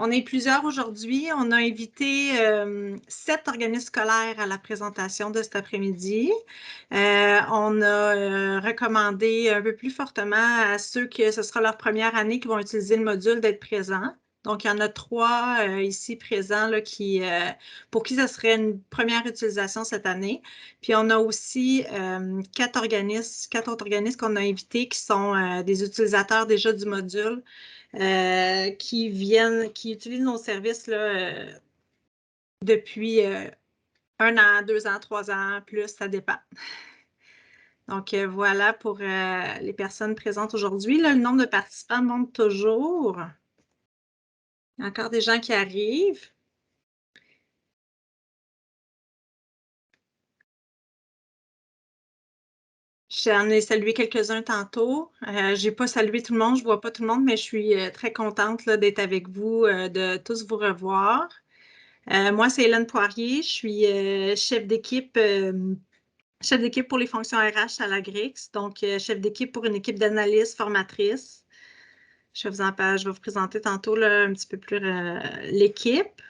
On est plusieurs aujourd'hui. On a invité 7 organismes scolaires à la présentation de cet après-midi. On a recommandé un peu plus fortement à ceux que ce sera leur première année qui vont utiliser le module d'être présents. Donc, il y en a 3 ici présents là, pour qui ce serait une première utilisation cette année. Puis, on a aussi 4 autres organismes qu'on a invités qui sont des utilisateurs déjà du module. Qui utilisent nos services là, depuis 1 an, 2 ans, 3 ans, plus, ça dépend. Donc, voilà pour les personnes présentes aujourd'hui. Le nombre de participants monte toujours. Il y a encore des gens qui arrivent. J'en ai salué quelques-uns tantôt. Je n'ai pas salué tout le monde, je ne vois pas tout le monde, mais je suis très contente d'être avec vous, de tous vous revoir. Moi, c'est Hélène Poirier, je suis chef d'équipe pour les fonctions RH à la GRIX, donc chef d'équipe pour une équipe d'analystes formatrices. Je vais vous présenter tantôt là, un petit peu plus l'équipe.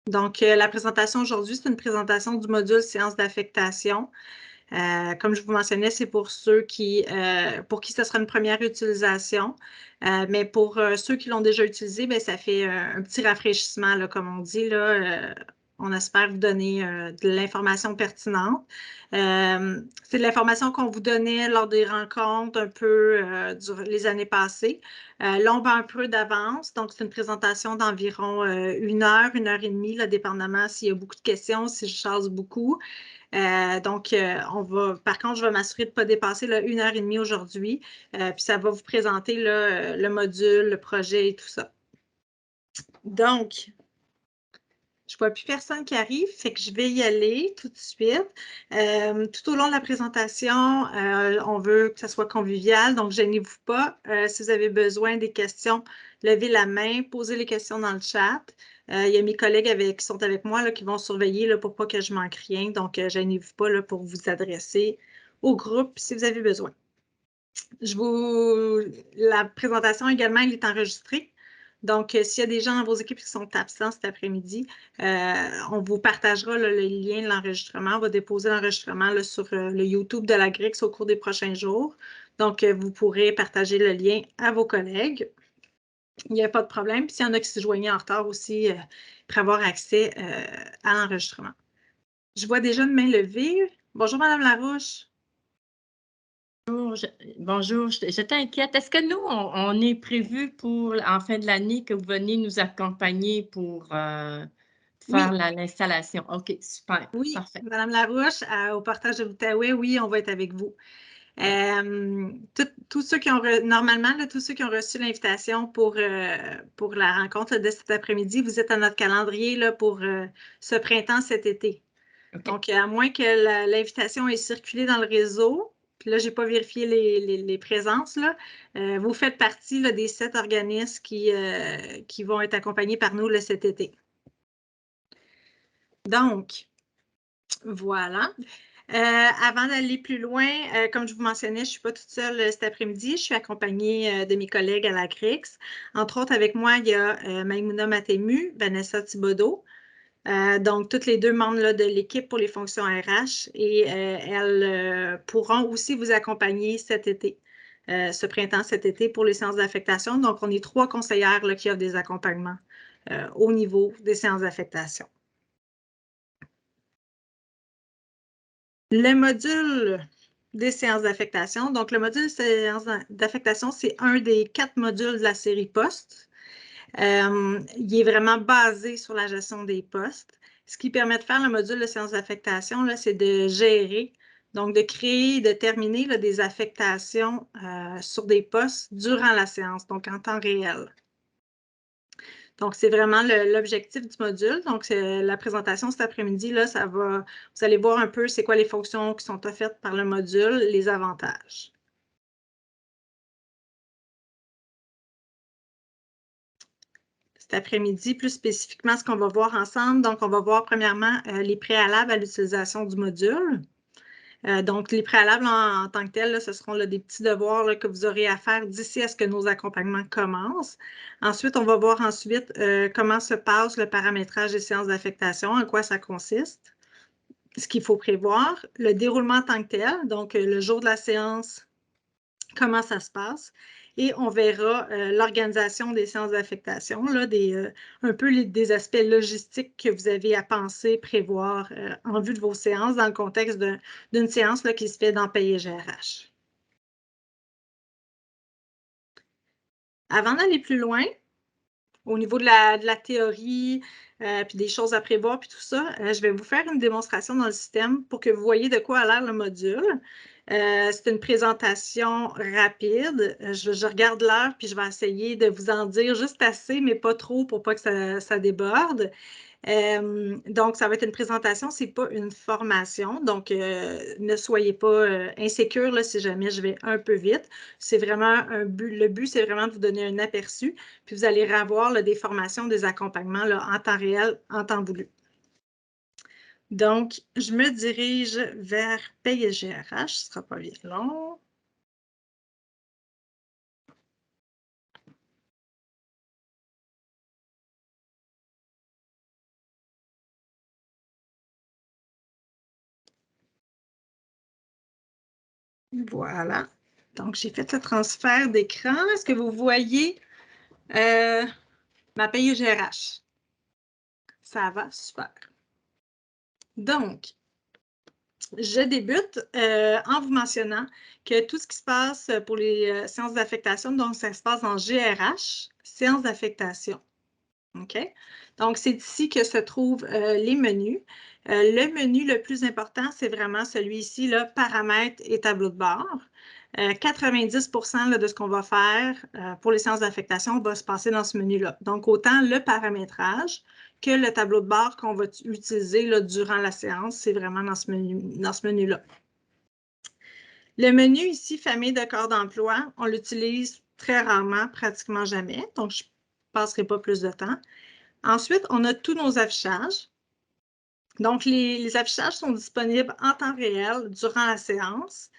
Donc, la présentation aujourd'hui, c'est une présentation du module sciences d'affectation. Comme je vous mentionnais, c'est pour ceux pour qui ce sera une première utilisation. Mais pour ceux qui l'ont déjà utilisé, bien, ça fait un petit rafraîchissement, là, comme on dit. Là, on espère vous donner de l'information pertinente. C'est de l'information qu'on vous donnait lors des rencontres un peu durant les années passées. Là, on va un peu d'avance. Donc, c'est une présentation d'environ 1 heure, 1 heure et demie, là, dépendamment s'il y a beaucoup de questions, si je chasse beaucoup. Par contre, je vais m'assurer de ne pas dépasser là, 1 heure et demie aujourd'hui. Puis ça va vous présenter là, le module, le projet et tout ça. Donc, je ne vois plus personne qui arrive, fait que je vais y aller tout de suite. Tout au long de la présentation, on veut que ça soit convivial, donc gênez-vous pas. Si vous avez besoin des questions, levez la main, posez les questions dans le chat. Il y a mes collègues qui sont avec moi là, qui vont surveiller là, pour pas que je manque rien. Donc, gênez-vous pas là, pour vous adresser au groupe si vous avez besoin. La présentation également, elle est enregistrée. Donc, s'il y a des gens dans vos équipes qui sont absents cet après-midi, on vous partagera là, le lien de l'enregistrement. On va déposer l'enregistrement sur le YouTube de la GRIX au cours des prochains jours. Donc, vous pourrez partager le lien à vos collègues. Il n'y a pas de problème. Puis, s'il y en a qui se joignaient en retard aussi, pour avoir accès à l'enregistrement. Je vois déjà une main levée. Bonjour, Madame Larouche. Bonjour, je t'inquiète. Est-ce que nous, on est prévu pour, en fin de l'année, que vous veniez nous accompagner pour faire l'installation? OK, super. Oui, Parfait. Madame Larouche, au partage de l'Outaouais, oui, on va être avec vous. Tous ceux qui ont normalement, là, tous ceux qui ont reçu l'invitation pour la rencontre là, de cet après-midi, vous êtes à notre calendrier là, pour ce printemps, cet été. Okay. Donc, à moins que l'invitation ait circulé dans le réseau, puis là, je n'ai pas vérifié les présences, là, vous faites partie là, des 7 organismes qui vont être accompagnés par nous là, cet été. Donc, voilà. Avant d'aller plus loin, comme je vous mentionnais, je ne suis pas toute seule cet après-midi. Je suis accompagnée de mes collègues à la GRIX. Entre autres, avec moi, il y a Maïmouna Matemu, Vanessa Thibodeau. Donc, toutes les 2 membres là, de l'équipe pour les fonctions RH et elles pourront aussi vous accompagner cet été, ce printemps, cet été, pour les séances d'affectation. Donc, on est 3 conseillères là, qui offrent des accompagnements au niveau des séances d'affectation. Le module des séances d'affectation. Donc, le module séances d'affectation, c'est un des 4 modules de la série postes. Il est vraiment basé sur la gestion des postes. Ce qui permet de faire le module de séances d'affectation, c'est de gérer, donc de créer, de terminer là, des affectations sur des postes durant la séance, donc en temps réel. Donc, c'est vraiment l'objectif du module. Donc, la présentation cet après-midi, là, vous allez voir un peu c'est quoi les fonctions qui sont offertes par le module, les avantages. Cet après-midi, plus spécifiquement, ce qu'on va voir ensemble. Donc, on va voir premièrement les préalables à l'utilisation du module. Donc, les préalables en tant que tels, là, ce seront là, des petits devoirs là, que vous aurez à faire d'ici à ce que nos accompagnements commencent. Ensuite, on va voir ensuite comment se passe le paramétrage des séances d'affectation, en quoi ça consiste, ce qu'il faut prévoir, le déroulement en tant que tel, donc le jour de la séance, comment ça se passe. Et on verra l'organisation des séances d'affectation, un peu des aspects logistiques que vous avez à penser, prévoir en vue de vos séances dans le contexte d'une séance là, qui se fait dans Payer GRH. Avant d'aller plus loin, au niveau de la théorie, puis des choses à prévoir, puis tout ça, je vais vous faire une démonstration dans le système pour que vous voyez de quoi a l'air le module. C'est une présentation rapide. Je regarde l'heure, puis je vais essayer de vous en dire juste assez, mais pas trop pour pas que ça déborde. Donc, ça va être une présentation, ce n'est pas une formation. Donc, ne soyez pas insécure là, si jamais je vais un peu vite. C'est vraiment le but, c'est vraiment de vous donner un aperçu. Puis, vous allez revoir là, des formations, des accompagnements là, en temps réel, en temps voulu. Donc, je me dirige vers Paye GRH. Ce ne sera pas bien long. Voilà. Donc, j'ai fait le transfert d'écran. Est-ce que vous voyez ma Paye GRH? Ça va, super. Donc, je débute en vous mentionnant que tout ce qui se passe pour les séances d'affectation, donc ça se passe en GRH, séances d'affectation. OK? Donc, c'est ici que se trouvent les menus. Le menu le plus important, c'est vraiment celui-ci, là, paramètres et tableau de bord. 90% là, de ce qu'on va faire pour les séances d'affectation va se passer dans ce menu-là. Donc, autant le paramétrage que le tableau de bord qu'on va utiliser là, durant la séance, c'est vraiment dans ce menu-là. Le menu ici, famille de corps d'emploi, on l'utilise très rarement, pratiquement jamais. Donc, je ne passerai pas plus de temps. Ensuite, on a tous nos affichages. Donc, les affichages sont disponibles en temps réel durant la séance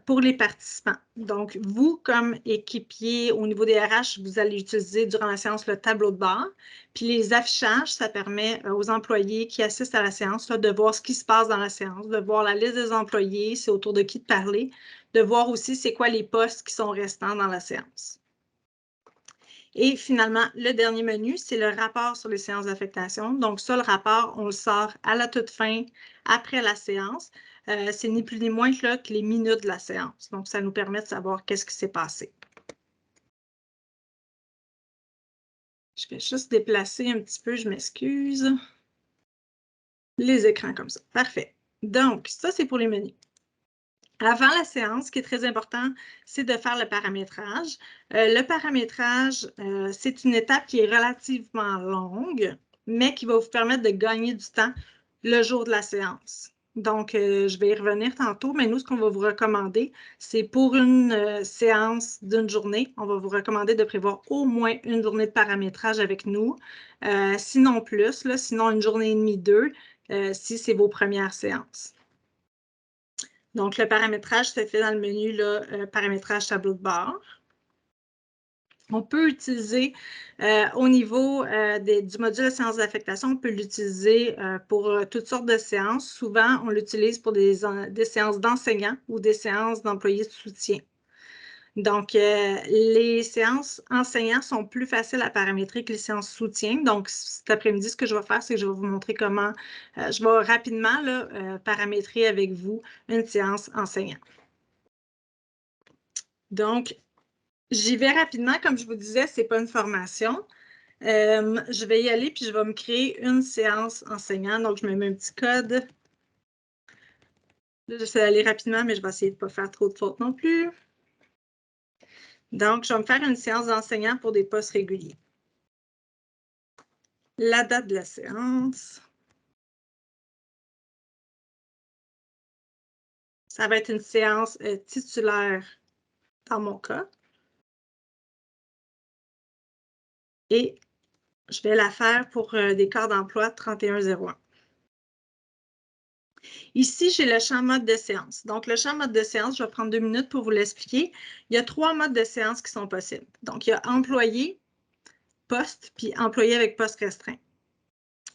pour les participants. Donc, vous, comme équipier au niveau des RH, vous allez utiliser durant la séance le tableau de bord. Puis les affichages, ça permet aux employés qui assistent à la séance là, de voir ce qui se passe dans la séance, de voir la liste des employés, c'est autour de qui de parler, de voir aussi c'est quoi les postes qui sont restants dans la séance. Et finalement, le dernier menu, c'est le rapport sur les séances d'affectation. Donc, ça, le rapport, on le sort à la toute fin, après la séance. C'est ni plus ni moins que les minutes de la séance. Donc, ça nous permet de savoir qu'est-ce qui s'est passé. Je vais juste déplacer un petit peu, je m'excuse. Les écrans comme ça. Parfait. Donc, ça, c'est pour les menus. Avant la séance, ce qui est très important, c'est de faire le paramétrage. Le paramétrage, c'est une étape qui est relativement longue, mais qui va vous permettre de gagner du temps le jour de la séance. Donc, je vais y revenir tantôt, mais nous, ce qu'on va vous recommander, c'est pour une séance d'une journée, on va vous recommander de prévoir au moins une journée de paramétrage avec nous, sinon plus, là, sinon une journée et demie, deux, si c'est vos premières séances. Donc, le paramétrage se fait dans le menu là, paramétrage tableau de bord. On peut utiliser au niveau du module de séances d'affectation, on peut l'utiliser pour toutes sortes de séances. Souvent, on l'utilise pour des séances d'enseignants ou des séances d'employés de soutien. Donc, les séances enseignants sont plus faciles à paramétrer que les séances soutien. Donc, cet après-midi, ce que je vais faire, c'est que je vais vous montrer comment je vais rapidement là, paramétrer avec vous une séance enseignant. Donc, j'y vais rapidement. Comme je vous disais, ce n'est pas une formation. Je vais y aller, puis je vais me créer une séance enseignant. Donc, je me mets un petit code. Là, j'essaie d'aller rapidement, mais je vais essayer de ne pas faire trop de fautes non plus. Donc, je vais me faire une séance d'enseignant pour des postes réguliers. La date de la séance. Ça va être une séance titulaire dans mon cas. Et je vais la faire pour des corps d'emploi 3101. Ici, j'ai le champ mode de séance. Donc, le champ mode de séance, je vais prendre 2 minutes pour vous l'expliquer. Il y a 3 modes de séance qui sont possibles. Donc, il y a employé, poste, puis employé avec poste restreint.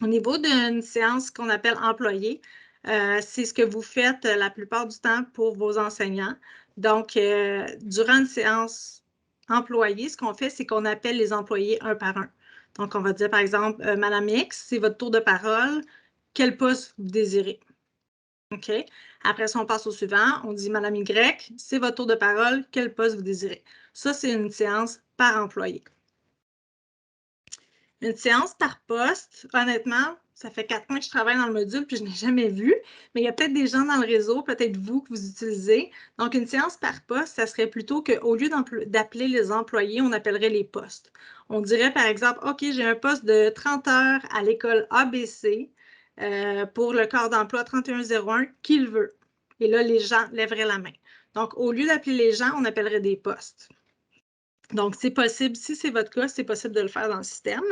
Au niveau d'une séance qu'on appelle employé, c'est ce que vous faites la plupart du temps pour vos enseignants. Donc, durant une séance employée, ce qu'on fait, c'est qu'on appelle les employés un par un. Donc, on va dire, par exemple, Madame X, c'est votre tour de parole. Quel poste vous désirez? OK? Après ça, on passe au suivant. On dit Madame Y, c'est votre tour de parole. Quel poste vous désirez? Ça, c'est une séance par employé. Une séance par poste, honnêtement, ça fait 4 mois que je travaille dans le module puis je n'ai jamais vu, mais il y a peut-être des gens dans le réseau, peut-être vous que vous utilisez. Donc, une séance par poste, ça serait plutôt qu'au lieu d'appeler les employés, on appellerait les postes. On dirait par exemple, OK, j'ai un poste de 30 heures à l'école ABC pour le corps d'emploi 3101, qui le veut? Et là, les gens lèveraient la main. Donc, au lieu d'appeler les gens, on appellerait des postes. Donc, c'est possible, si c'est votre cas, c'est possible de le faire dans le système.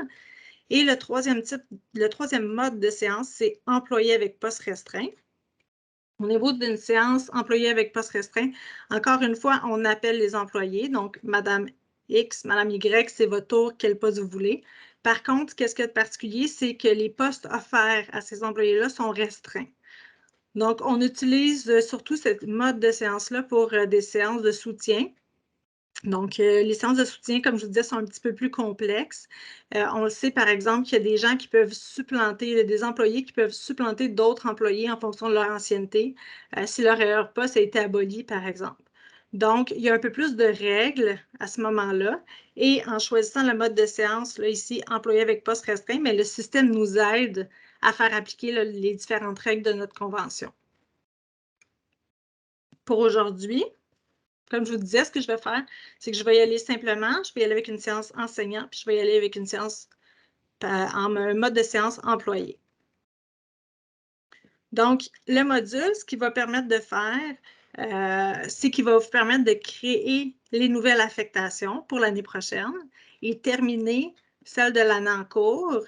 Et le troisième mode de séance, c'est employé avec poste restreint. Au niveau d'une séance employée avec poste restreint, encore une fois, on appelle les employés. Donc, Madame X, Madame Y, c'est votre tour, quel poste vous voulez. Par contre, qu'est-ce qu'il y a de particulier, c'est que les postes offerts à ces employés-là sont restreints. Donc, on utilise surtout cette mode de séance-là pour des séances de soutien. Donc, les séances de soutien, comme je vous disais, sont un petit peu plus complexes. On le sait, par exemple, qu'il y a des gens qui peuvent supplanter, des employés qui peuvent supplanter d'autres employés en fonction de leur ancienneté, si leur poste a été aboli, par exemple. Donc, il y a un peu plus de règles à ce moment-là. Et en choisissant le mode de séance, là, ici, employé avec poste restreint, mais le système nous aide à faire appliquer là, les différentes règles de notre convention. Pour aujourd'hui, comme je vous disais, ce que je vais faire, c'est que je vais y aller simplement, je vais y aller avec une séance enseignant, puis je vais y aller avec une séance en mode de séance employé. Donc, le module, ce qu'il va permettre de faire, c'est qu'il va vous permettre de créer les nouvelles affectations pour l'année prochaine et terminer celle de l'année en cours.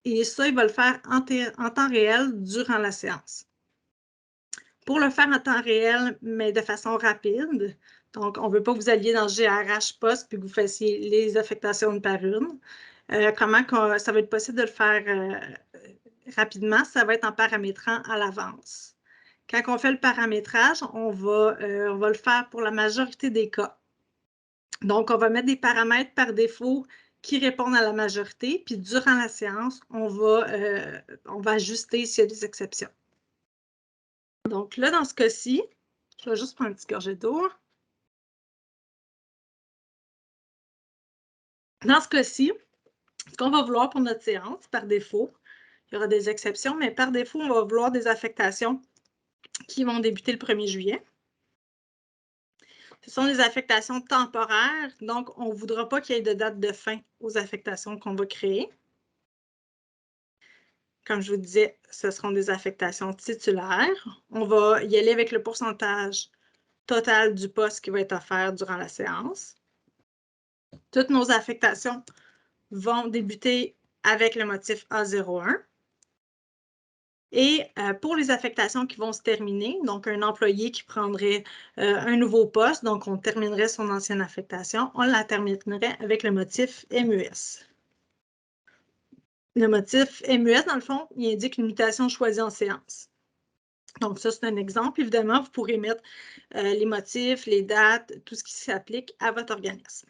Et ça, il va le faire en temps réel durant la séance. Pour le faire en temps réel, mais de façon rapide, donc on ne veut pas que vous alliez dans le GRH Poste puis que vous fassiez les affectations une par une. Comment ça va être possible de le faire rapidement? Ça va être en paramétrant à l'avance. Quand on fait le paramétrage, on va le faire pour la majorité des cas. Donc, on va mettre des paramètres par défaut qui répondent à la majorité, puis durant la séance, on va ajuster s'il y a des exceptions. Donc là, dans ce cas-ci, je vais juste prendre un petit gorgée d'eau. Dans ce cas-ci, ce qu'on va vouloir pour notre séance, par défaut, il y aura des exceptions, mais par défaut, on va vouloir des affectations qui vont débuter le 1er juillet. Ce sont des affectations temporaires, donc on ne voudra pas qu'il y ait de date de fin aux affectations qu'on va créer. Comme je vous disais, ce seront des affectations titulaires. On va y aller avec le pourcentage total du poste qui va être offert durant la séance. Toutes nos affectations vont débuter avec le motif A01. Et pour les affectations qui vont se terminer, donc un employé qui prendrait un nouveau poste, donc on terminerait son ancienne affectation, on la terminerait avec le motif MUS. Le motif MUS, dans le fond, il indique une mutation choisie en séance. Donc ça, c'est un exemple. Évidemment, vous pourrez mettre les motifs, les dates, tout ce qui s'applique à votre organisme.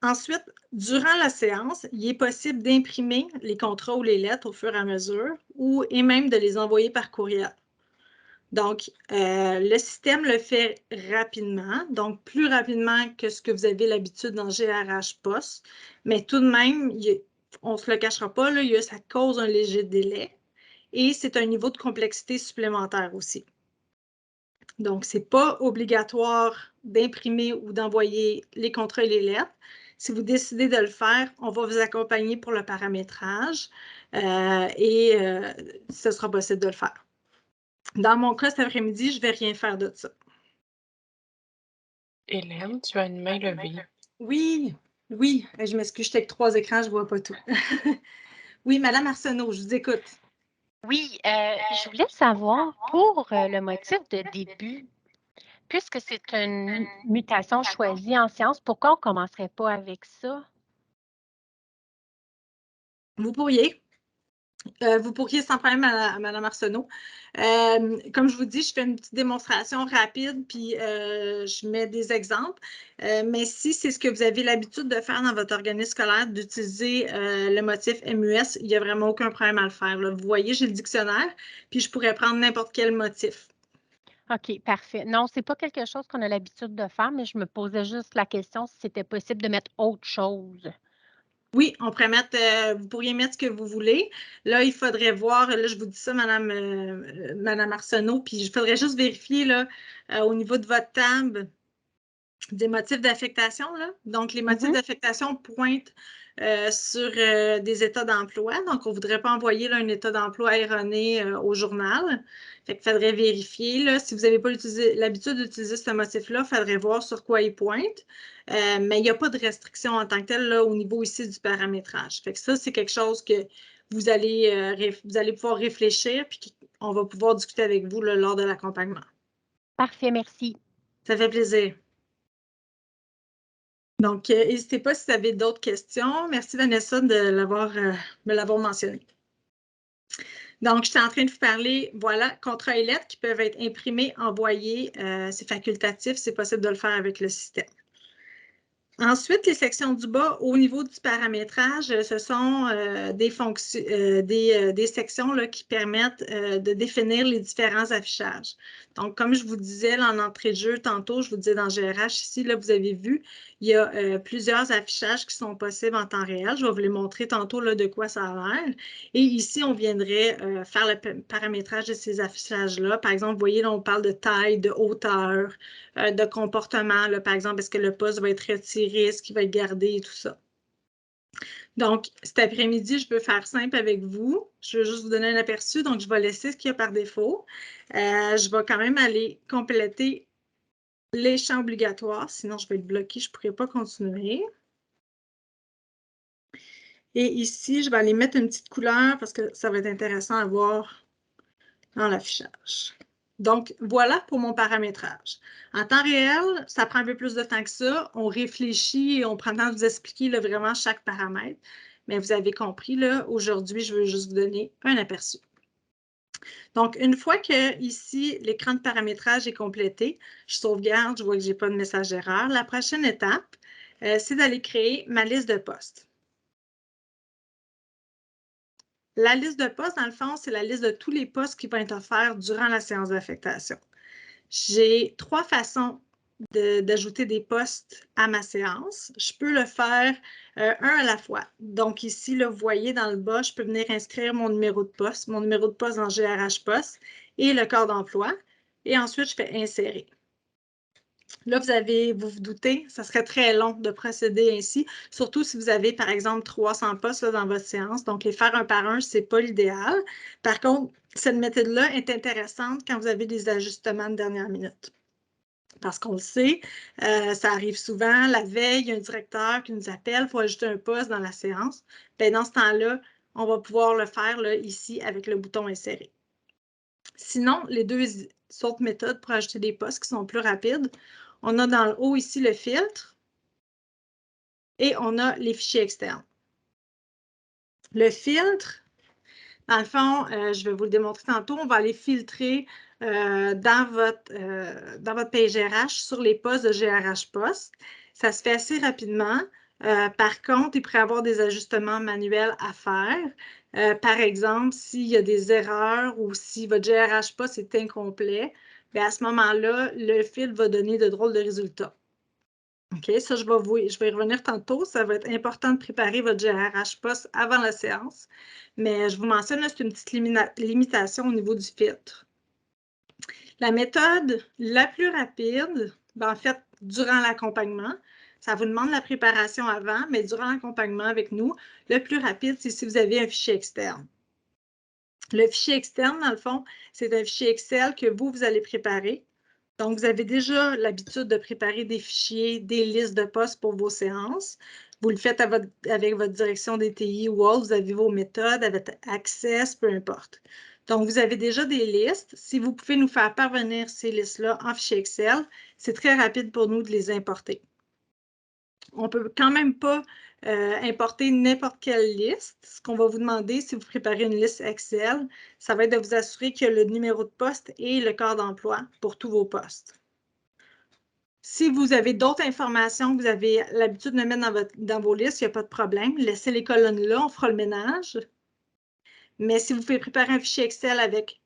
Ensuite, durant la séance, il est possible d'imprimer les contrats ou les lettres au fur et à mesure et même de les envoyer par courriel. Donc, le système le fait rapidement, donc plus rapidement que ce que vous avez l'habitude dans GRH Post, mais tout de même, on ne se le cachera pas, là, ça cause un léger délai et c'est un niveau de complexité supplémentaire aussi. Donc, ce n'est pas obligatoire d'imprimer ou d'envoyer les contrats et les lettres. Si vous décidez de le faire, on va vous accompagner pour le paramétrage et ce sera possible de le faire. Dans mon cas, cet après-midi, je ne vais rien faire de ça. Hélène, tu as une main levée. Oui, oui, je m'excuse, j'étais avec 3 écrans, je ne vois pas tout. Oui, Madame Arsenault, je vous écoute. Oui, je voulais savoir pour le motif de début, puisque c'est une mutation choisie en sciences, pourquoi on ne commencerait pas avec ça? Vous pourriez. Vous pourriez sans problème à Mme Arsenault. Comme je vous dis, je fais une petite démonstration rapide, puis je mets des exemples. Mais si c'est ce que vous avez l'habitude de faire dans votre organisme scolaire, d'utiliser le motif MUS, il n'y a vraiment aucun problème à le faire. Là. Vous voyez, j'ai le dictionnaire, puis je pourrais prendre n'importe quel motif. OK, parfait. Non, c'est pas quelque chose qu'on a l'habitude de faire, mais je me posais juste la question si c'était possible de mettre autre chose. Oui, on pourrait mettre, vous pourriez mettre ce que vous voulez. Là, il faudrait voir, là, je vous dis ça, Madame Arsenault, puis il faudrait juste vérifier là, au niveau de votre table des motifs d'affectation. Là. Donc, les motifs d'affectation pointent sur des états d'emploi. Donc, on ne voudrait pas envoyer là, un état d'emploi erroné au journal. Fait qu'il faudrait vérifier. Là, si vous n'avez pas l'habitude d'utiliser ce motif-là, il faudrait voir sur quoi il pointe. Mais il n'y a pas de restriction en tant que telle là, au niveau ici du paramétrage. Fait que ça, c'est quelque chose que vous allez pouvoir réfléchir puis on va pouvoir discuter avec vous là, lors de l'accompagnement. Parfait, merci. Ça fait plaisir. Donc, n'hésitez pas si vous avez d'autres questions. Merci, Vanessa, de me l'avoir mentionné. Donc, je suis en train de vous parler, voilà, contrats et lettres qui peuvent être imprimés, envoyés. C'est facultatif, c'est possible de le faire avec le système. Ensuite, les sections du bas, au niveau du paramétrage, ce sont des sections là, qui permettent de définir les différents affichages. Donc, comme je vous disais là, en entrée de jeu tantôt, je vous disais dans GRH ici, là, vous avez vu, il y a plusieurs affichages qui sont possibles en temps réel. Je vais vous les montrer tantôt là, de quoi ça a l'air. Et ici, on viendrait faire le paramétrage de ces affichages-là. Par exemple, vous voyez, là, on parle de taille, de hauteur, de comportement. Là, par exemple, est-ce que le poste va être retiré, est-ce qu'il va être gardé et tout ça. Donc, cet après-midi, je peux faire simple avec vous. Je veux juste vous donner un aperçu. Donc, je vais laisser ce qu'il y a par défaut. Je vais quand même aller compléter les champs obligatoires. Sinon, je vais être bloquée. Je ne pourrai pas continuer. Et ici, je vais aller mettre une petite couleur parce que ça va être intéressant à voir dans l'affichage. Donc, voilà pour mon paramétrage. En temps réel, ça prend un peu plus de temps que ça. On réfléchit et on prend le temps de vous expliquer là, vraiment chaque paramètre. Mais vous avez compris, là, aujourd'hui, je veux juste vous donner un aperçu. Donc, une fois que ici, l'écran de paramétrage est complété, je sauvegarde, je vois que je n'ai pas de message d'erreur. La prochaine étape, c'est d'aller créer ma liste de postes. La liste de postes, dans le fond, c'est la liste de tous les postes qui vont être offerts durant la séance d'affectation. J'ai 3 façons d'ajouter des postes à ma séance. Je peux le faire un à la fois. Donc ici, là, vous voyez dans le bas, je peux venir inscrire mon numéro de poste dans GRH Poste et le corps d'emploi. Et ensuite, je fais insérer. Là, vous vous doutez, ça serait très long de procéder ainsi, surtout si vous avez, par exemple, 300 postes là, dans votre séance. Donc, les faire un par un, ce n'est pas l'idéal. Par contre, cette méthode-là est intéressante quand vous avez des ajustements de dernière minute. Parce qu'on le sait, ça arrive souvent, la veille, il y a un directeur qui nous appelle pour ajouter un poste dans la séance. Bien, dans ce temps-là, on va pouvoir le faire là, ici avec le bouton insérer. Sinon, les deux autres méthodes pour ajouter des postes qui sont plus rapides, on a dans le haut ici le filtre et on a les fichiers externes. Le filtre, dans le fond, je vais vous le démontrer tantôt, on va aller filtrer dans votre page GRH sur les postes de GRH Poste. Ça se fait assez rapidement. Par contre, il pourrait y avoir des ajustements manuels à faire. Par exemple, s'il y a des erreurs ou si votre GRH Poste est incomplet, bien à ce moment-là, le filtre va donner de drôles de résultats. OK, ça, je vais y revenir tantôt. Ça va être important de préparer votre GRH Poste avant la séance. Mais je vous mentionne, c'est une petite limitation au niveau du filtre. La méthode la plus rapide, ben, en fait, durant l'accompagnement, ça vous demande la préparation avant, mais durant l'accompagnement avec nous, le plus rapide, c'est si vous avez un fichier externe. Le fichier externe, dans le fond, c'est un fichier Excel que vous allez préparer. Donc, vous avez déjà l'habitude de préparer des fichiers, des listes de postes pour vos séances. Vous le faites avec votre direction DTI ou autre, vous avez vos méthodes, avec Access, peu importe. Donc, vous avez déjà des listes. Si vous pouvez nous faire parvenir ces listes-là en fichier Excel, c'est très rapide pour nous de les importer. On ne peut quand même pas importer n'importe quelle liste. Ce qu'on va vous demander, si vous préparez une liste Excel, ça va être de vous assurer qu'il y a le numéro de poste et le corps d'emploi pour tous vos postes. Si vous avez d'autres informations que vous avez l'habitude de mettre dans vos listes, il n'y a pas de problème. Laissez les colonnes là, on fera le ménage. Mais si vous pouvez préparer un fichier Excel avec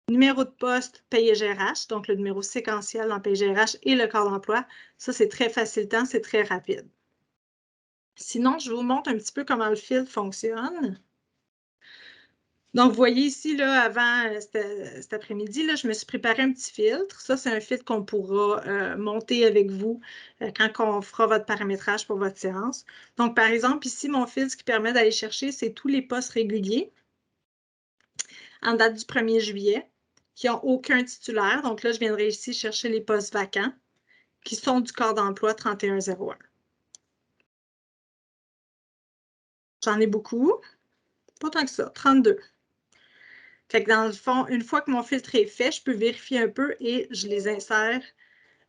numéro de poste, paye GRH, donc le numéro séquentiel dans paye GRH et le corps d'emploi, ça c'est très facilitant, c'est très rapide. Sinon, je vous montre un petit peu comment le filtre fonctionne. Donc, vous voyez ici, là, avant cet après-midi, je me suis préparé un petit filtre. Ça, c'est un filtre qu'on pourra monter avec vous quand on fera votre paramétrage pour votre séance. Donc, par exemple, ici, mon filtre, ce qui permet d'aller chercher, c'est tous les postes réguliers en date du 1er juillet qui n'ont aucun titulaire. Donc là, je viendrai ici chercher les postes vacants qui sont du corps d'emploi 3101. J'en ai beaucoup. Pas tant que ça, 32. Fait que dans le fond, une fois que mon filtre est fait, je peux vérifier un peu et je les insère.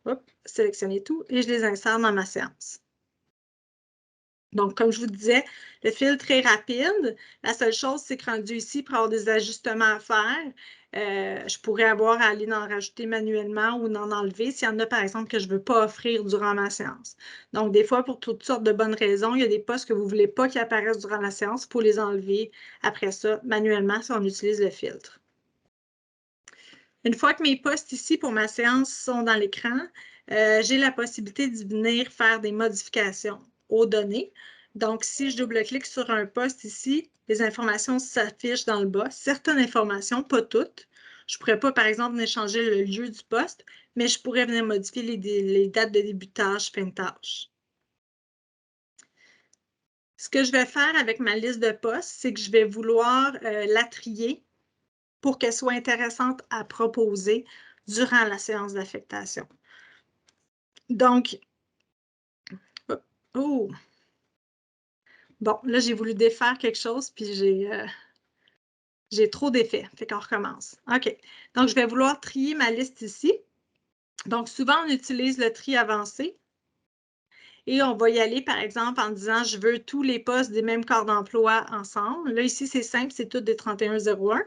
Hop, sélectionner tout et je les insère dans ma séance. Donc, comme je vous disais, le filtre est rapide. La seule chose, c'est que rendu ici, pour avoir des ajustements à faire, je pourrais avoir à aller en rajouter manuellement ou en enlever s'il y en a, par exemple, que je ne veux pas offrir durant ma séance. Donc, des fois, pour toutes sortes de bonnes raisons, il y a des postes que vous ne voulez pas qu'ils apparaissent durant la séance pour les enlever après ça manuellement si on utilise le filtre. Une fois que mes postes ici pour ma séance sont dans l'écran, j'ai la possibilité de venir faire des modifications aux données. Donc, si je double-clique sur un poste ici, les informations s'affichent dans le bas. Certaines informations, pas toutes. Je ne pourrais pas, par exemple, venir changer le lieu du poste, mais je pourrais venir modifier les dates de début de tâche, fin de tâche. Ce que je vais faire avec ma liste de postes, c'est que je vais vouloir la trier pour qu'elle soit intéressante à proposer durant la séance d'affectation. Donc, oh! Bon, là, j'ai voulu défaire quelque chose, puis j'ai trop d'effets. Fait qu'on recommence. OK. Donc, je vais vouloir trier ma liste ici. Donc, souvent, on utilise le tri avancé. Et on va y aller, par exemple, en disant, je veux tous les postes des mêmes corps d'emploi ensemble. Là, ici, c'est simple, c'est tous des 3101.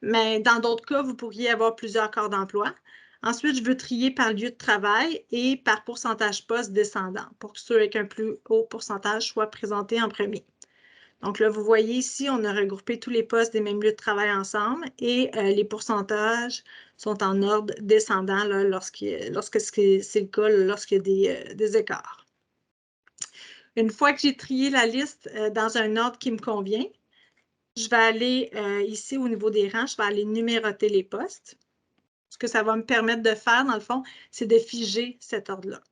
Mais dans d'autres cas, vous pourriez avoir plusieurs corps d'emploi. Ensuite, je veux trier par lieu de travail et par pourcentage poste descendant pour que ceux avec un plus haut pourcentage soient présentés en premier. Donc là, vous voyez ici, on a regroupé tous les postes des mêmes lieux de travail ensemble et les pourcentages sont en ordre descendant là, lorsque c'est le cas, lorsqu'il y a des écarts. Une fois que j'ai trié la liste dans un ordre qui me convient, je vais aller ici au niveau des rangs, je vais aller numéroter les postes. Ce que ça va me permettre de faire, dans le fond, c'est de figer cet ordre-là.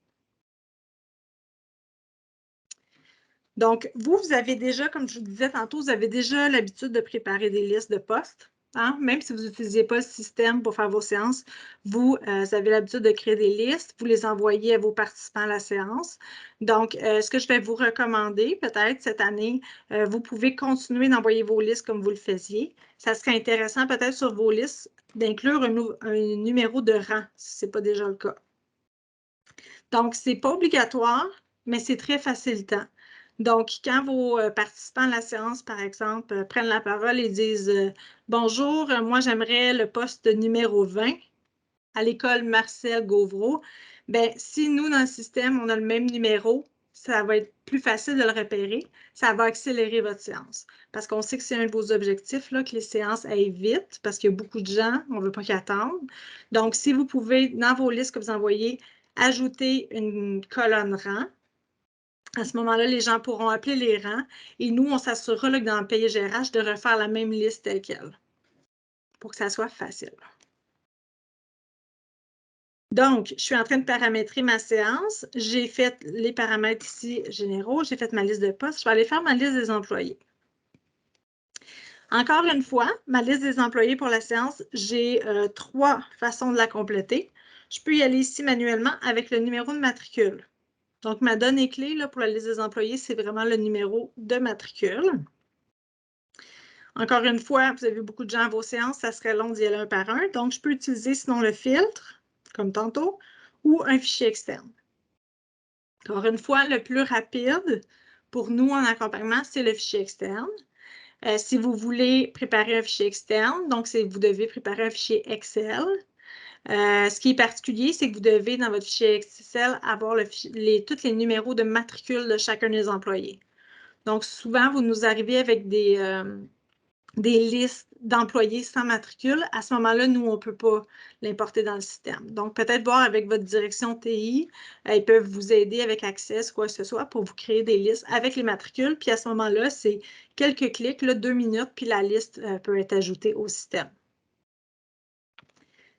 Donc, vous avez déjà, comme je vous disais tantôt, vous avez déjà l'habitude de préparer des listes de postes. Hein? Même si vous n'utilisez pas le système pour faire vos séances, vous avez l'habitude de créer des listes, vous les envoyez à vos participants à la séance. Donc, ce que je vais vous recommander, peut-être cette année, vous pouvez continuer d'envoyer vos listes comme vous le faisiez. Ça serait intéressant peut-être sur vos listes d'inclure un numéro de rang, si ce n'est pas déjà le cas. Donc, ce n'est pas obligatoire, mais c'est très facilitant. Donc, quand vos participants à la séance, par exemple, prennent la parole et disent « Bonjour, moi j'aimerais le poste numéro 20 à l'école Marcel Gauvreau », bien, si nous, dans le système, on a le même numéro, ça va être plus facile de le repérer. Ça va accélérer votre séance. Parce qu'on sait que c'est un de vos objectifs, là, que les séances aillent vite, parce qu'il y a beaucoup de gens, on ne veut pas qu'ils attendent. Donc, si vous pouvez, dans vos listes que vous envoyez, ajouter une colonne rang, à ce moment-là, les gens pourront appeler les rangs et nous, on s'assurera que dans le paye GRH de refaire la même liste telle quelle pour que ça soit facile. Donc, je suis en train de paramétrer ma séance. J'ai fait les paramètres ici généraux. J'ai fait ma liste de postes. Je vais aller faire ma liste des employés. Encore une fois, ma liste des employés pour la séance, j'ai 3 façons de la compléter. Je peux y aller ici manuellement avec le numéro de matricule. Donc, ma donnée clé là, pour la liste des employés, c'est vraiment le numéro de matricule. Encore une fois, vous avez vu beaucoup de gens à vos séances, ça serait long d'y aller un par un. Donc, je peux utiliser sinon le filtre, comme tantôt, ou un fichier externe. Encore une fois, le plus rapide pour nous en accompagnement, c'est le fichier externe. Si vous voulez préparer un fichier externe, donc vous devez préparer un fichier Excel. Ce qui est particulier, c'est que vous devez, dans votre fichier Excel, avoir tous les numéros de matricule de chacun des employés. Donc, souvent, vous nous arrivez avec des listes d'employés sans matricule. À ce moment-là, nous, on ne peut pas l'importer dans le système. Donc, peut-être voir avec votre direction TI, ils peuvent vous aider avec Access, quoi que ce soit, pour vous créer des listes avec les matricules. Puis à ce moment-là, c'est quelques clics, là, 2 minutes, puis la liste peut être ajoutée au système.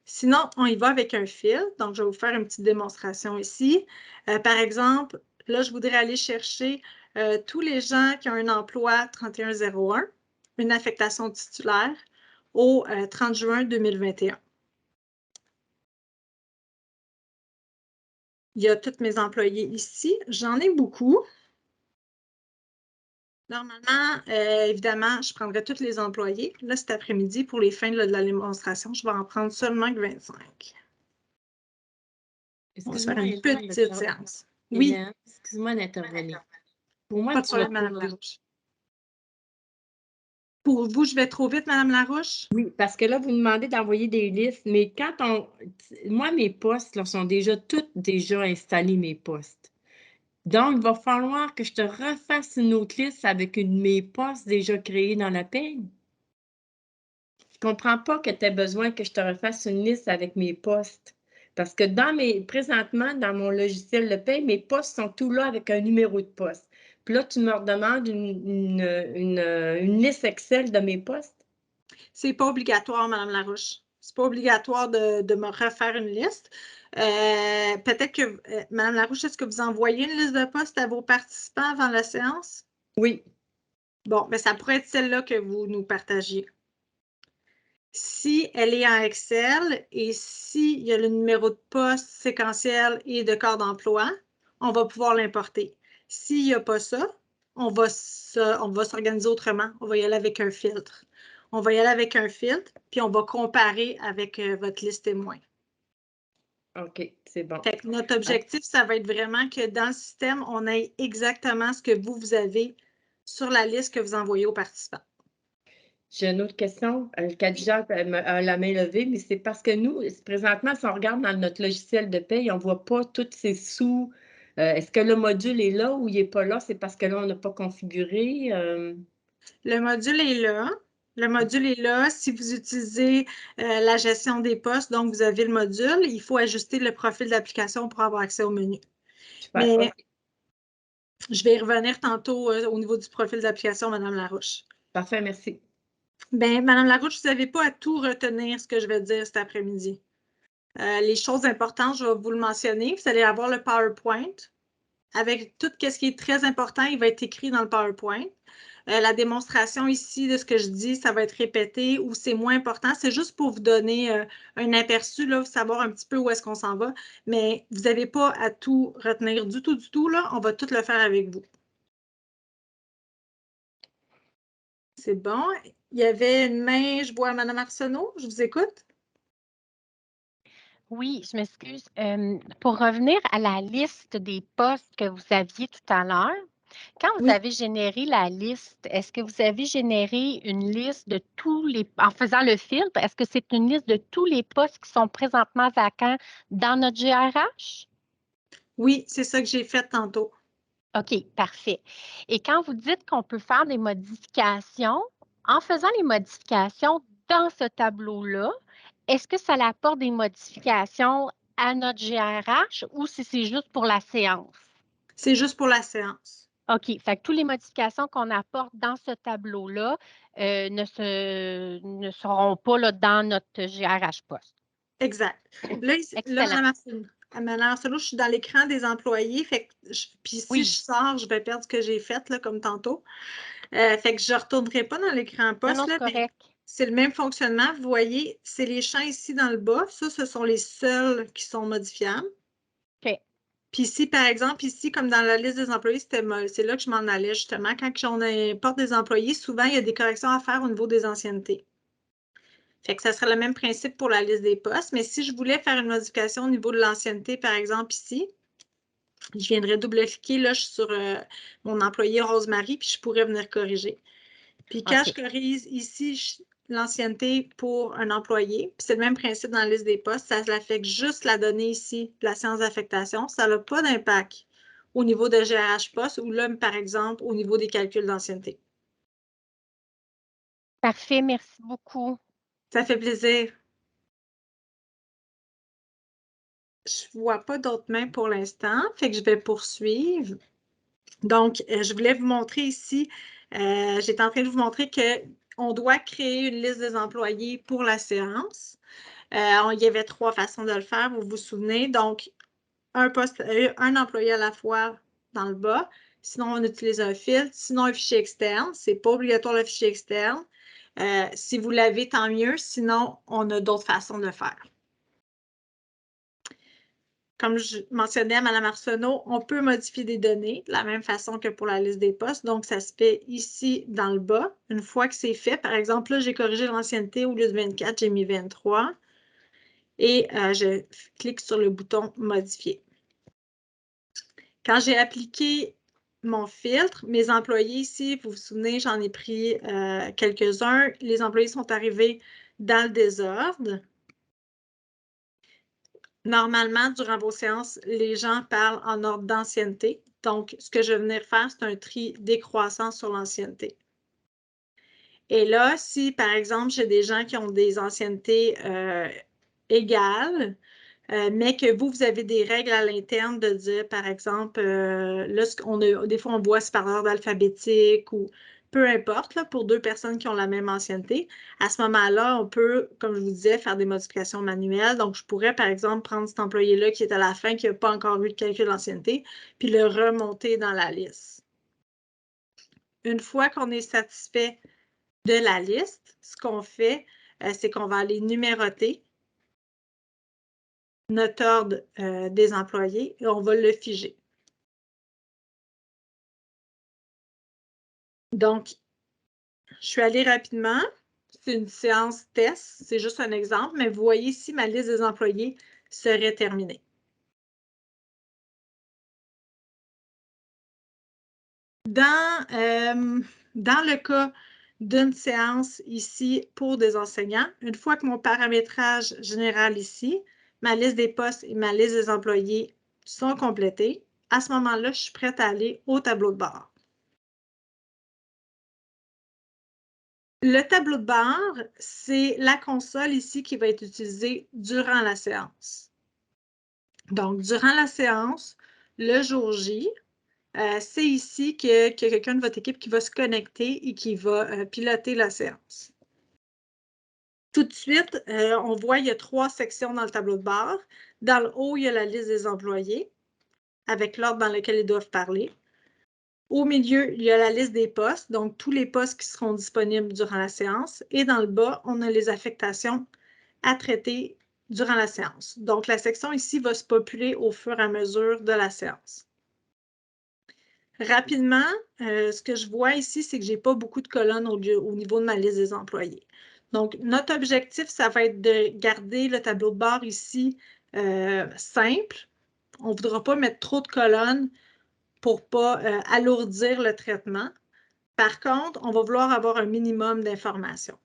Sinon, on y va avec un fil. Donc, je vais vous faire une petite démonstration ici. Par exemple, là, je voudrais aller chercher tous les gens qui ont un emploi 3101, une affectation titulaire, au 30 juin 2021. Il y a tous mes employés ici. J'en ai beaucoup. Normalement, évidemment, je prendrais tous les employés. Là, cet après-midi, pour les fins de la démonstration, je vais en prendre seulement que 25. On va faire une petite séance. Oui. Excuse-moi d'intervenir. Pour moi, pas de problème, Mme Larouche. Pour vous, je vais trop vite, Mme Larouche? Oui, parce que là, vous demandez d'envoyer des listes, mais moi, mes postes là, sont déjà installés, mes postes. Donc, il va falloir que je te refasse une autre liste avec mes postes déjà créés dans la paye. Je ne comprends pas que tu aies besoin que je te refasse une liste avec mes postes. Parce que présentement, dans mon logiciel de paye, mes postes sont tous là avec un numéro de poste. Puis là, tu me redemandes une liste Excel de mes postes. C'est pas obligatoire, Mme Larouche. C'est pas obligatoire de me refaire une liste. Peut-être que, Mme Larouche, est-ce que vous envoyez une liste de postes à vos participants avant la séance? Oui. Bon, mais ça pourrait être celle-là que vous nous partagiez. Si elle est en Excel et s'il y a le numéro de poste séquentiel et de corps d'emploi, on va pouvoir l'importer. S'il n'y a pas ça, on va s'organiser autrement. On va y aller avec un filtre. On va y aller avec un filtre, puis on va comparer avec votre liste témoin. OK, c'est bon. Fait que notre objectif, ça va être vraiment que dans le système, on ait exactement ce que vous avez sur la liste que vous envoyez aux participants. J'ai une autre question. Khadija a la main levée, mais c'est parce que nous, présentement, si on regarde dans notre logiciel de paye, on ne voit pas tous ces sous. Est-ce que le module est là ou il n'est pas là? C'est parce que là, on n'a pas configuré. Le module est là. Le module est là. Si vous utilisez la gestion des postes, donc vous avez le module, il faut ajuster le profil d'application pour avoir accès au menu. Super, Mais okay. Je vais y revenir tantôt au niveau du profil d'application, Mme Larouche. Parfait, merci. Bien, Mme Larouche, vous n'avez pas à tout retenir ce que je vais dire cet après-midi. Les choses importantes, je vais vous le mentionner. Vous allez avoir le PowerPoint. Avec tout ce qui est très important, il va être écrit dans le PowerPoint. La démonstration ici de ce que je dis, ça va être répété ou c'est moins important. C'est juste pour vous donner un aperçu, là, savoir un petit peu où est-ce qu'on s'en va. Mais vous n'avez pas à tout retenir du tout. Là. On va tout le faire avec vous. C'est bon. Il y avait une main, je vois Mme Arsenault. Je vous écoute. Oui, je m'excuse. Pour revenir à la liste des postes que vous aviez tout à l'heure, quand vous avez généré la liste, est-ce que vous avez généré une liste de en faisant le filtre, est-ce que c'est une liste de tous les postes qui sont présentement vacants dans notre GRH? Oui, c'est ça que j'ai fait tantôt. OK, parfait. Et quand vous dites qu'on peut faire des modifications, en faisant les modifications dans ce tableau-là, est-ce que ça apporte des modifications à notre GRH ou si c'est juste pour la séance? C'est juste pour la séance. OK, fait que toutes les modifications qu'on apporte dans ce tableau-là ne seront pas là, dans notre GRH poste. Exact. Là, Mme Arsenault, je suis dans l'écran des employés. Puis si je sors, je vais perdre ce que j'ai fait, là, comme tantôt. Fait que je ne retournerai pas dans l'écran poste. Non, c'est correct. C'est le même fonctionnement. Vous voyez, c'est les champs ici dans le bas. Ça, ce sont les seuls qui sont modifiables. OK. Puis ici, par exemple, ici, comme dans la liste des employés, c'est là que je m'en allais justement. Quand on importe des employés, souvent, il y a des corrections à faire au niveau des anciennetés. Fait que ça serait le même principe pour la liste des postes, mais si je voulais faire une modification au niveau de l'ancienneté, par exemple ici, je viendrais double-cliquer, là, je suis sur mon employé Rosemary, puis je pourrais venir corriger. Puis quand je corrige ici l'ancienneté pour un employé, puis c'est le même principe dans la liste des postes, ça l'affecte juste la donnée ici de la séance d'affectation. Ça n'a pas d'impact au niveau de GRH poste ou là, par exemple, au niveau des calculs d'ancienneté. Parfait, merci beaucoup. Ça fait plaisir. Je ne vois pas d'autres mains pour l'instant, fait que je vais poursuivre. Donc, je voulais vous montrer ici, j'étais en train de vous montrer qu'on doit créer une liste des employés pour la séance. Il y avait 3 façons de le faire, vous vous souvenez. Donc, un employé à la fois dans le bas. Sinon, on utilise un filtre. Sinon, un fichier externe. Ce n'est pas obligatoire le fichier externe. Si vous l'avez, tant mieux. Sinon, on a d'autres façons de le faire. Comme je mentionnais à Mme Arsenault, on peut modifier des données de la même façon que pour la liste des postes. Donc, ça se fait ici dans le bas. Une fois que c'est fait, par exemple, là, j'ai corrigé l'ancienneté. Au lieu de 24, j'ai mis 23. Et je clique sur le bouton « Modifier ». Quand j'ai appliqué mon filtre, mes employés ici, vous vous souvenez, j'en ai pris quelques-uns. Les employés sont arrivés dans le désordre. Normalement, durant vos séances, les gens parlent en ordre d'ancienneté. Donc, ce que je vais venir faire, c'est un tri décroissant sur l'ancienneté. Et là, si, par exemple, j'ai des gens qui ont des anciennetés égales, mais que vous avez des règles à l'interne de dire, par exemple, là, des fois, on voit c'est par ordre alphabétique ou peu importe, là, pour 2 personnes qui ont la même ancienneté. À ce moment-là, on peut, comme je vous disais, faire des modifications manuelles. Donc, je pourrais, par exemple, prendre cet employé-là qui est à la fin, qui n'a pas encore eu de calcul d'ancienneté, puis le remonter dans la liste. Une fois qu'on est satisfait de la liste, ce qu'on fait, c'est qu'on va aller numéroter notre ordre des employés et on va le figer. Donc, je suis allée rapidement. C'est une séance test, c'est juste un exemple, mais vous voyez ici, ma liste des employés serait terminée. Dans le cas d'une séance ici pour des enseignants, une fois que mon paramétrage général ici, ma liste des postes et ma liste des employés sont complétés, à ce moment-là, je suis prête à aller au tableau de bord. Le tableau de bord, c'est la console ici qui va être utilisée durant la séance. Donc, durant la séance, le jour J, c'est ici qu'il y a quelqu'un de votre équipe qui va se connecter et qui va piloter la séance. Tout de suite, on voit qu'il y a 3 sections dans le tableau de bord. Dans le haut, il y a la liste des employés avec l'ordre dans lequel ils doivent parler. Au milieu, il y a la liste des postes, donc tous les postes qui seront disponibles durant la séance. Et dans le bas, on a les affectations à traiter durant la séance. Donc, la section ici va se populer au fur et à mesure de la séance. Rapidement, ce que je vois ici, c'est que je n'ai pas beaucoup de colonnes au niveau de ma liste des employés. Donc, notre objectif, ça va être de garder le tableau de bord ici simple. On ne voudra pas mettre trop de colonnes pour ne pas alourdir le traitement. Par contre, on va vouloir avoir un minimum d'informations.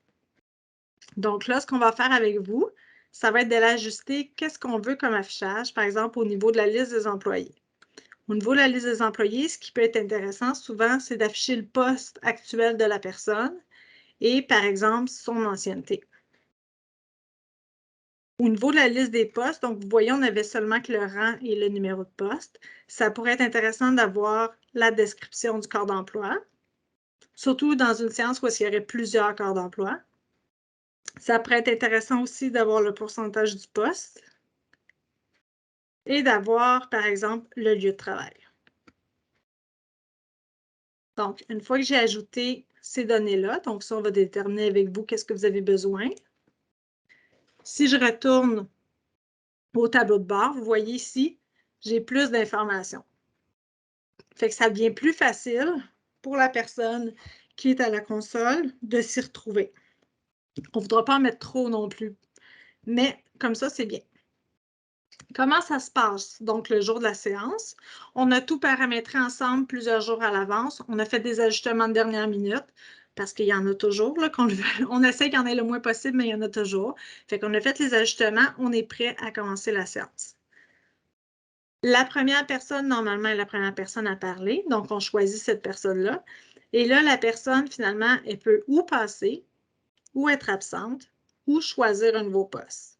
Donc là, ce qu'on va faire avec vous, ça va être de l'ajuster. Qu'est-ce qu'on veut comme affichage, par exemple, au niveau de la liste des employés? Au niveau de la liste des employés, ce qui peut être intéressant souvent, c'est d'afficher le poste actuel de la personne et, par exemple, son ancienneté. Au niveau de la liste des postes, donc vous voyez, on avait seulement que le rang et le numéro de poste. Ça pourrait être intéressant d'avoir la description du corps d'emploi, surtout dans une séance où il y aurait plusieurs corps d'emploi. Ça pourrait être intéressant aussi d'avoir le pourcentage du poste et d'avoir, par exemple, le lieu de travail. Donc, une fois que j'ai ajouté ces données-là, donc ça, on va déterminer avec vous qu'est-ce que vous avez besoin. Si je retourne au tableau de bord, vous voyez ici, j'ai plus d'informations. Fait que ça devient plus facile pour la personne qui est à la console de s'y retrouver. On ne voudra pas en mettre trop non plus, mais comme ça, c'est bien. Comment ça se passe, donc, le jour de la séance? On a tout paramétré ensemble plusieurs jours à l'avance. On a fait des ajustements de dernière minute, parce qu'il y en a toujours, là, on essaie qu'il y en ait le moins possible, mais il y en a toujours. Fait qu'on a fait les ajustements, on est prêt à commencer la séance. La première personne, normalement, est la première personne à parler, donc on choisit cette personne-là. Et là, la personne, finalement, elle peut ou passer, ou être absente, ou choisir un nouveau poste.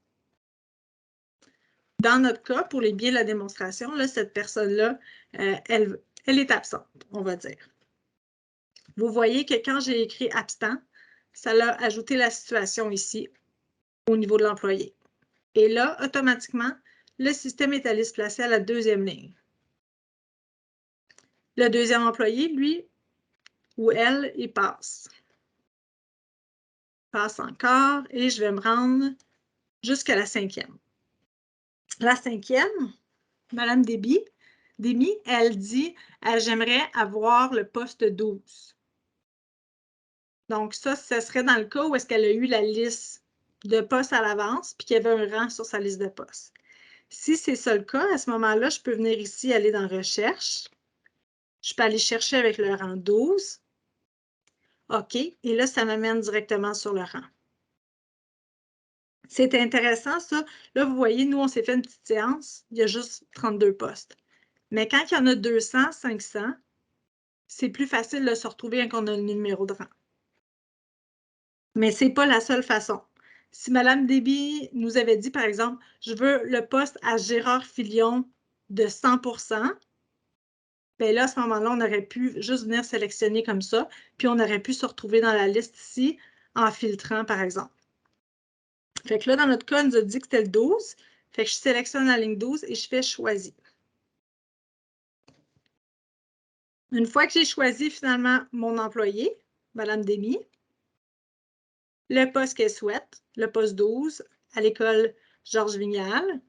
Dans notre cas, pour les biais de la démonstration, là, cette personne-là, elle est absente, on va dire. Vous voyez que quand j'ai écrit « absent », ça a ajouté la situation ici au niveau de l'employé. Et là, automatiquement, le système est allé se placer à la deuxième ligne. Le deuxième employé, lui, ou elle, il passe. Passe encore, et je vais me rendre jusqu'à la cinquième. La cinquième, Mme Demi, elle dit « J'aimerais avoir le poste 12 ». Donc ça, ce serait dans le cas où est-ce qu'elle a eu la liste de postes à l'avance puis qu'il y avait un rang sur sa liste de postes. Si c'est ça le cas, à ce moment-là, je peux venir ici, aller dans « Recherche ». Je peux aller chercher avec le rang 12. OK. Et là, ça m'amène directement sur le rang. C'est intéressant, ça. Là, vous voyez, nous, on s'est fait une petite séance. Il y a juste 32 postes. Mais quand il y en a 200, 500, c'est plus facile de se retrouver quand on a le numéro de rang. Mais ce n'est pas la seule façon. Si Mme Déby nous avait dit, par exemple, « Je veux le poste à Gérard Filion de 100%, », bien là, à ce moment-là, on aurait pu juste venir sélectionner comme ça, puis on aurait pu se retrouver dans la liste ici en filtrant, par exemple. Fait que là, dans notre cas, on nous a dit que c'était le 12. Fait que je sélectionne la ligne 12 et je fais « Choisir ». Une fois que j'ai choisi finalement mon employé, Mme Démy, le poste qu'elle souhaite, le poste 12, à l'école Georges Vignal,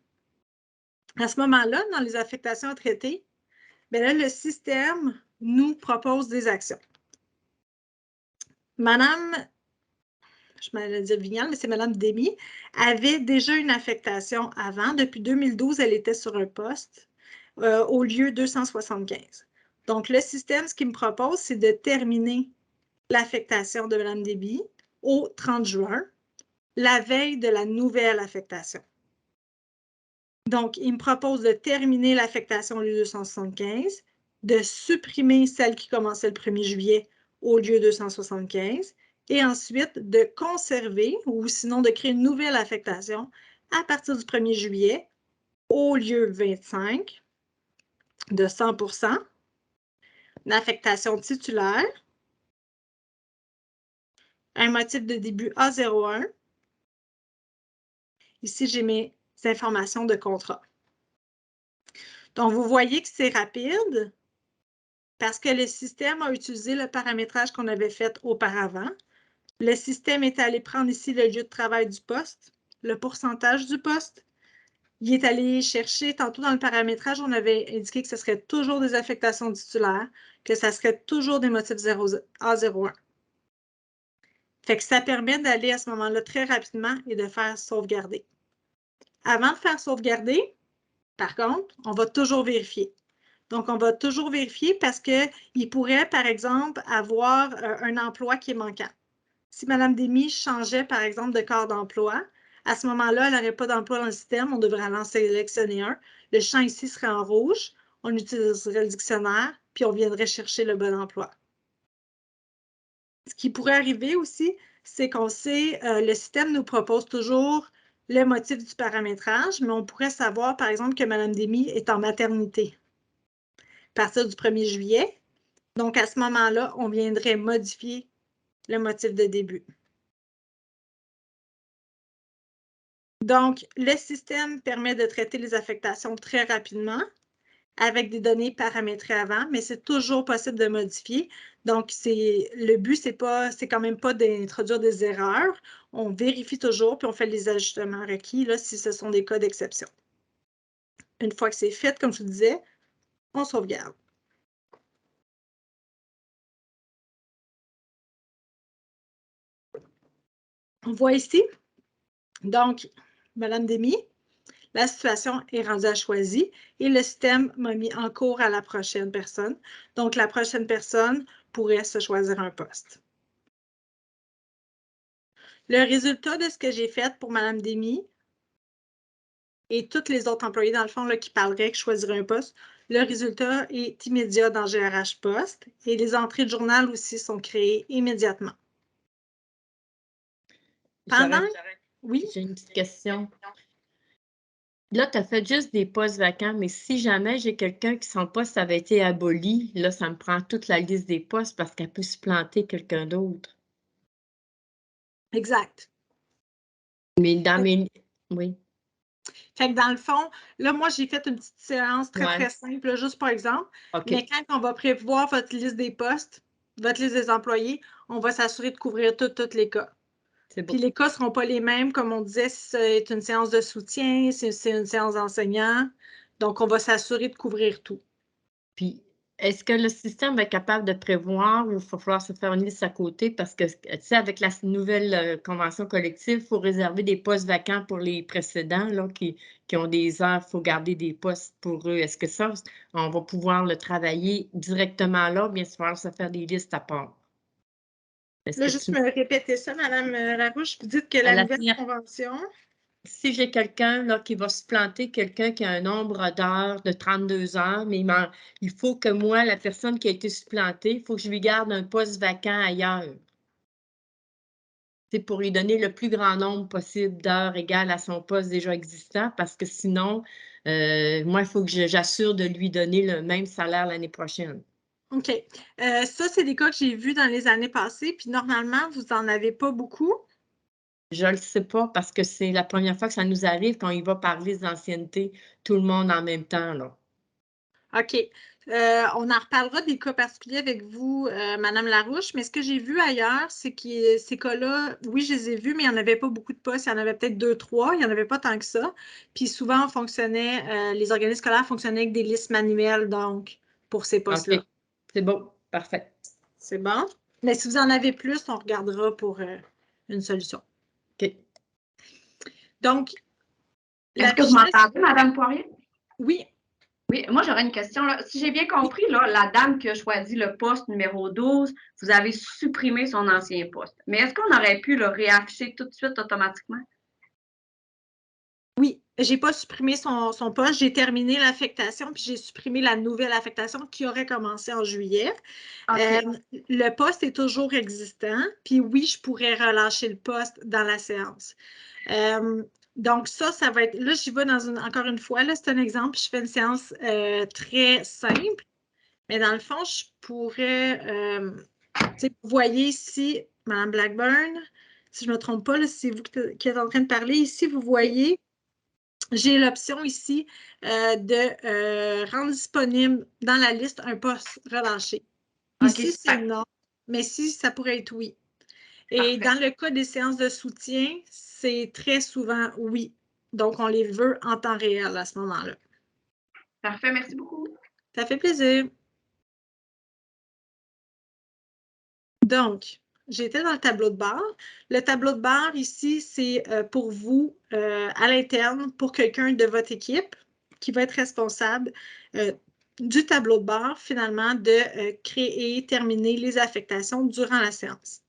à ce moment-là, dans les affectations à traiter, bien là, le système nous propose des actions. Madame, je m'allais dire Vignal, mais c'est Mme Démy, avait déjà une affectation avant. Depuis 2012, elle était sur un poste au lieu 275. Donc, le système, ce qu'il me propose, c'est de terminer l'affectation de Mme Déby au 30 juin, la veille de la nouvelle affectation. Donc, il me propose de terminer l'affectation au lieu 275, de supprimer celle qui commençait le 1er juillet au lieu 275, et ensuite de conserver ou sinon de créer une nouvelle affectation à partir du 1er juillet au lieu 25 de 100%, une affectation titulaire, un motif de début A01. Ici, j'ai mes informations de contrat. Donc, vous voyez que c'est rapide parce que le système a utilisé le paramétrage qu'on avait fait auparavant. Le système est allé prendre ici le lieu de travail du poste, le pourcentage du poste. Il est allé chercher, tantôt dans le paramétrage, on avait indiqué que ce serait toujours des affectations titulaires, que ça serait toujours des motifs A01. Fait que ça permet d'aller à ce moment-là très rapidement et de faire sauvegarder. Avant de faire sauvegarder, par contre, on va toujours vérifier. Donc, on va toujours vérifier parce qu'il pourrait, par exemple, avoir un emploi qui est manquant. Si Mme Démy changeait, par exemple, de corps d'emploi, à ce moment-là, elle n'aurait pas d'emploi dans le système, on devrait en sélectionner un. Le champ ici serait en rouge, on utiliserait le dictionnaire, puis on viendrait chercher le bon emploi. Ce qui pourrait arriver aussi, c'est qu'on sait, le système nous propose toujours le motif du paramétrage, mais on pourrait savoir, par exemple, que Mme Démy est en maternité à partir du 1er juillet. Donc, à ce moment-là, on viendrait modifier le motif de début. Donc, le système permet de traiter les affectations très rapidement avec des données paramétrées avant, mais c'est toujours possible de modifier. Donc, le but, c'est quand même pas d'introduire des erreurs. On vérifie toujours, puis on fait les ajustements requis là, si ce sont des cas d'exception. Une fois que c'est fait, comme je vous disais, on sauvegarde. On voit ici, donc, Madame Demy, la situation est rendue à choisie et le système m'a mis en cours à la prochaine personne. Donc, la prochaine personne pourrait se choisir un poste. Le résultat de ce que j'ai fait pour Madame Demy et tous les autres employés, dans le fond, là, qui parleraient, qui choisiraient un poste, le résultat est immédiat dans GRH Poste et les entrées de journal aussi sont créées immédiatement. Oui? J'ai une petite question. Là, tu as fait juste des postes vacants, mais si jamais j'ai quelqu'un qui son poste avait été aboli, là, ça me prend toute la liste des postes parce qu'elle peut supplanter quelqu'un d'autre. Exact. Mais dans mes... Oui. Fait que dans le fond, là, moi, j'ai fait une petite séance très simple, là, juste par exemple. OK. Mais quand on va prévoir votre liste des postes, votre liste des employés, on va s'assurer de couvrir tous les cas. C'est bon. Puis les cas ne seront pas les mêmes, comme on disait, si c'est une séance de soutien, si c'est une séance d'enseignant. Donc, on va s'assurer de couvrir tout. Puis, est-ce que le système est capable de prévoir ou il va falloir se faire une liste à côté parce que, tu sais, avec la nouvelle convention collective, il faut réserver des postes vacants pour les précédents, là, qui ont des heures, il faut garder des postes pour eux. Est-ce que ça, on va pouvoir le travailler directement là, ou bien il va falloir se faire des listes à part? Là, juste me répéter ça, Mme Larouche, vous dites que la nouvelle convention... Si j'ai quelqu'un là qui va se planter, quelqu'un qui a un nombre d'heures de 32 heures, mais il faut que moi, la personne qui a été supplantée, il faut que je lui garde un poste vacant ailleurs. C'est pour lui donner le plus grand nombre possible d'heures égales à son poste déjà existant, parce que sinon, moi, il faut que j'assure de lui donner le même salaire l'année prochaine. OK. Ça, c'est des cas que j'ai vus dans les années passées, puis normalement, vous n'en avez pas beaucoup. Je ne le sais pas parce que c'est la première fois que ça nous arrive quand il va parler d'ancienneté, tout le monde en même temps, là. OK. On en reparlera des cas particuliers avec vous, Mme Larouche, mais ce que j'ai vu ailleurs, c'est que ces cas-là, oui, je les ai vus, mais il n'y en avait pas beaucoup de postes. Il y en avait peut-être 2, 3. Il n'y en avait pas tant que ça. Puis souvent, les organismes scolaires fonctionnaient avec des listes manuelles, donc, pour ces postes-là. OK. C'est bon. Parfait. C'est bon. Mais si vous en avez plus, on regardera pour une solution. OK. Donc, est-ce que vous m'entendez, Mme Poirier? Oui. Oui, moi, j'aurais une question. Là. Si j'ai bien compris, là, la dame qui a choisi le poste numéro 12, vous avez supprimé son ancien poste. Mais est-ce qu'on aurait pu le réafficher tout de suite automatiquement? Oui, je n'ai pas supprimé son poste. J'ai terminé l'affectation, puis j'ai supprimé la nouvelle affectation qui aurait commencé en juillet. Okay. Le poste est toujours existant, puis oui, je pourrais relâcher le poste dans la séance. Donc ça va être... Là, j'y vais encore une fois, là, c'est un exemple. Je fais une séance très simple, mais dans le fond, je pourrais... vous voyez ici, Mme Blackburn, si je ne me trompe pas, c'est vous qui êtes en train de parler. Ici, vous voyez, j'ai l'option ici de rendre disponible dans la liste un poste relâché. Ici, c'est non, mais si, ça pourrait être oui. Et dans le cas des séances de soutien, c'est très souvent oui. Donc, on les veut en temps réel à ce moment-là. Parfait, merci beaucoup. Ça fait plaisir. Donc, j'étais dans le tableau de bord. Le tableau de bord ici, c'est pour vous à l'interne, pour quelqu'un de votre équipe qui va être responsable du tableau de bord, finalement, de créer, terminer les affectations durant la séance.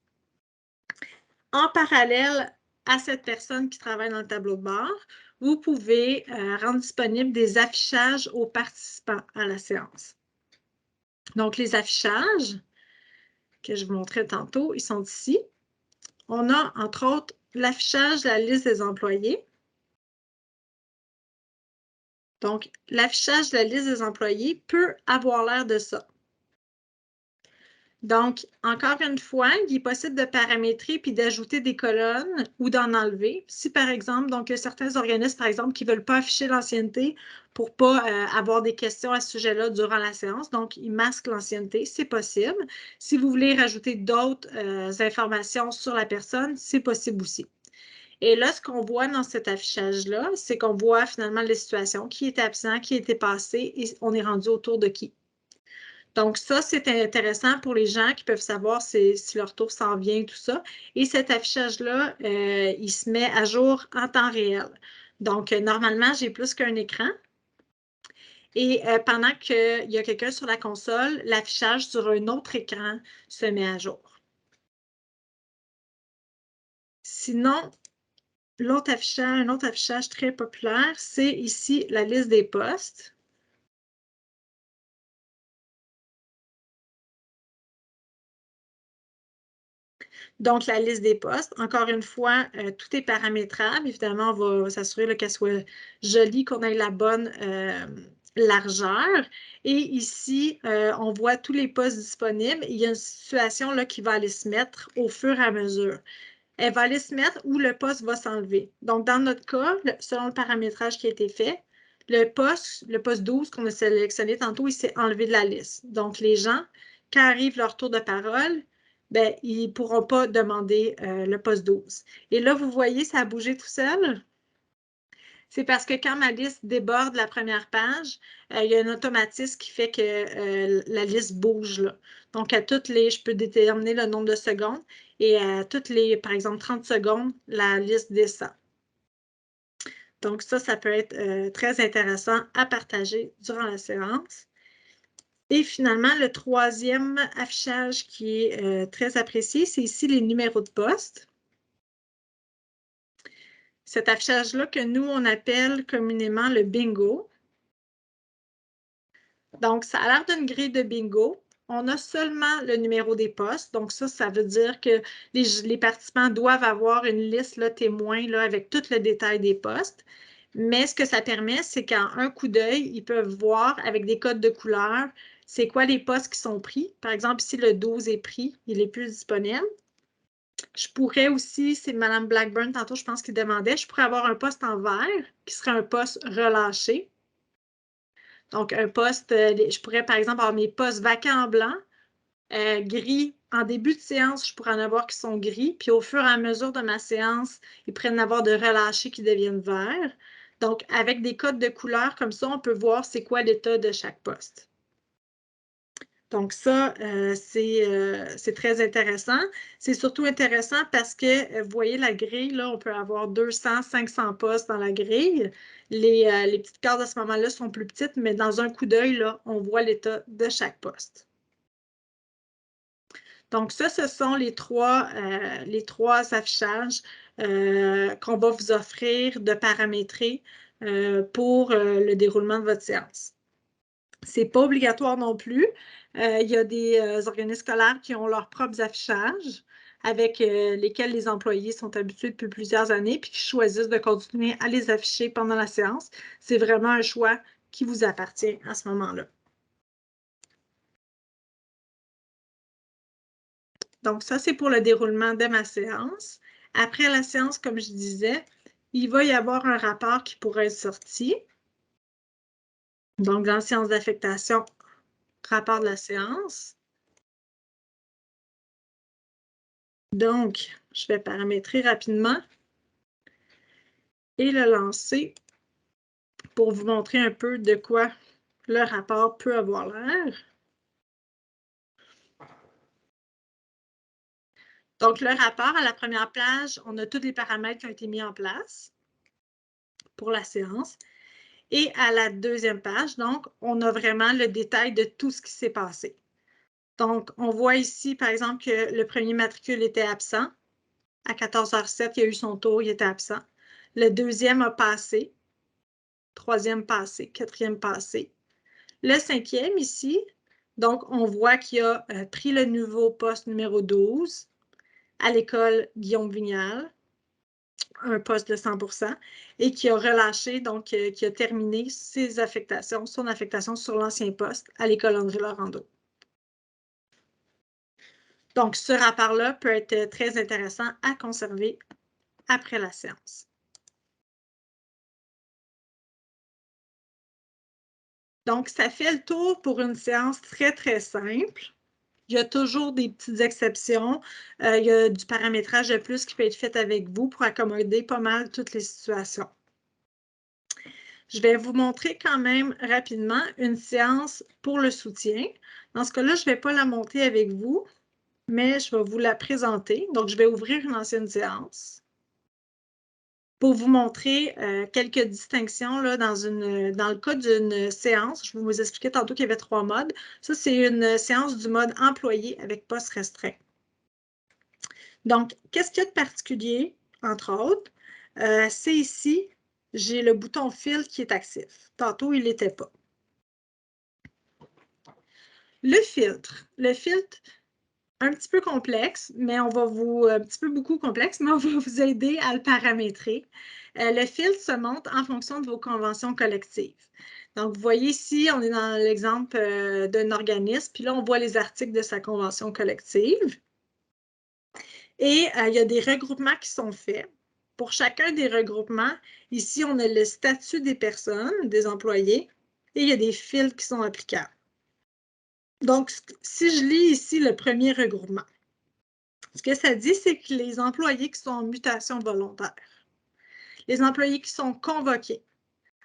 En parallèle à cette personne qui travaille dans le tableau de bord, vous pouvez rendre disponible des affichages aux participants à la séance. Donc, les affichages que je vous montrais tantôt, ils sont ici. On a, entre autres, l'affichage de la liste des employés. Donc, l'affichage de la liste des employés peut avoir l'air de ça. Donc, encore une fois, il est possible de paramétrer puis d'ajouter des colonnes ou d'en enlever. Si, par exemple, donc, il y a certains organismes, par exemple, qui ne veulent pas afficher l'ancienneté pour ne pas avoir des questions à ce sujet-là durant la séance, donc ils masquent l'ancienneté, c'est possible. Si vous voulez rajouter d'autres informations sur la personne, c'est possible aussi. Et là, ce qu'on voit dans cet affichage-là, c'est qu'on voit finalement les situations, qui était absent, qui était passé, et on est rendu autour de qui. Donc ça, c'est intéressant pour les gens qui peuvent savoir si leur tour s'en vient, tout ça. Et cet affichage-là, il se met à jour en temps réel. Donc, normalement, j'ai plus qu'un écran. Et pendant qu'il y a quelqu'un sur la console, l'affichage sur un autre écran se met à jour. Sinon, un autre affichage très populaire, c'est ici la liste des postes. Donc, la liste des postes, encore une fois, tout est paramétrable. Évidemment, on va s'assurer qu'elle soit jolie, qu'on ait la bonne largeur. Et ici, on voit tous les postes disponibles. Il y a une situation là, qui va aller se mettre au fur et à mesure. Elle va aller se mettre où le poste va s'enlever. Donc, dans notre cas, selon le paramétrage qui a été fait, le poste 12 qu'on a sélectionné tantôt, il s'est enlevé de la liste. Donc, les gens, quand arrive leur tour de parole, ben, ils ne pourront pas demander le poste 12. Et là, vous voyez, ça a bougé tout seul. C'est parce que quand ma liste déborde la première page, il y a un automatisme qui fait que la liste bouge. Là. Donc, à toutes les, je peux déterminer le nombre de secondes et à toutes les, par exemple, 30 secondes, la liste descend. Donc, ça peut être très intéressant à partager durant la séance. Et finalement, le troisième affichage qui est très apprécié, c'est ici les numéros de poste. Cet affichage-là que nous, on appelle communément le bingo. Donc, ça a l'air d'une grille de bingo. On a seulement le numéro des postes. Donc, ça veut dire que les participants doivent avoir une liste là, témoin là, avec tout le détail des postes. Mais ce que ça permet, c'est qu'en un coup d'œil, ils peuvent voir avec des codes de couleur c'est quoi les postes qui sont pris. Par exemple, ici, le 12 est pris, il n'est plus disponible. Je pourrais aussi, c'est Mme Blackburn, tantôt, je pense qu'il demandait, je pourrais avoir un poste en vert qui serait un poste relâché. Donc, un poste, je pourrais par exemple avoir mes postes vacants en blanc, gris. En début de séance, je pourrais en avoir qui sont gris, puis au fur et à mesure de ma séance, ils prennent avoir de relâchés qui deviennent verts. Donc, avec des codes de couleurs comme ça, on peut voir c'est quoi l'état de chaque poste. Donc, ça, c'est très intéressant. C'est surtout intéressant parce que, vous voyez, la grille, là, on peut avoir 200, 500 postes dans la grille. Les petites cases à ce moment-là sont plus petites, mais dans un coup d'œil, là, on voit l'état de chaque poste. Donc, ça, ce sont les trois affichages qu'on va vous offrir de paramétrer pour le déroulement de votre séance. Ce n'est pas obligatoire non plus. Il y a des organismes scolaires qui ont leurs propres affichages avec lesquels les employés sont habitués depuis plusieurs années puis qui choisissent de continuer à les afficher pendant la séance. C'est vraiment un choix qui vous appartient à ce moment-là. Donc, ça, c'est pour le déroulement de ma séance. Après la séance, comme je disais, il va y avoir un rapport qui pourrait être sorti. Donc, dans la séance d'affectation, rapport de la séance. Donc, je vais paramétrer rapidement et le lancer pour vous montrer un peu de quoi le rapport peut avoir l'air. Donc, le rapport, à la première page, on a tous les paramètres qui ont été mis en place pour la séance. Et à la deuxième page, donc, on a vraiment le détail de tout ce qui s'est passé. Donc, on voit ici, par exemple, que le premier matricule était absent. À 14h07, il a eu son tour, il était absent. Le deuxième a passé. Troisième passé. Quatrième passé. Le cinquième ici, donc, on voit qu'il a pris le nouveau poste numéro 12 à l'école Guillaume Vignal, un poste de 100%, et qui a relâché, donc qui a terminé son affectation sur l'ancien poste à l'école André Laurando. Donc, ce rapport-là peut être très intéressant à conserver après la séance. Donc, ça fait le tour pour une séance très, très simple. Il y a toujours des petites exceptions. Il y a du paramétrage de plus qui peut être fait avec vous pour accommoder pas mal toutes les situations. Je vais vous montrer quand même rapidement une séance pour le soutien. Dans ce cas-là, je ne vais pas la monter avec vous, mais je vais vous la présenter. Donc, je vais ouvrir une ancienne séance pour vous montrer quelques distinctions là, dans le cas d'une séance. Je vais vous expliquer tantôt qu'il y avait 3 modes. Ça, c'est une séance du mode employé avec poste restreint. Donc, qu'est-ce qu'il y a de particulier, entre autres? C'est ici, j'ai le bouton filtre qui est actif. Tantôt, il n'était pas. Le filtre, un petit peu complexe, mais un petit peu beaucoup complexe, mais on va vous aider à le paramétrer. Le filtre se monte en fonction de vos conventions collectives. Donc, vous voyez ici, on est dans l'exemple d'un organisme, puis là, on voit les articles de sa convention collective. Et il y a des regroupements qui sont faits. Pour chacun des regroupements, ici, on a le statut des personnes, des employés, et il y a des filtres qui sont applicables. Donc, si je lis ici le premier regroupement, ce que ça dit, c'est que les employés qui sont en mutation volontaire, les employés qui sont convoqués,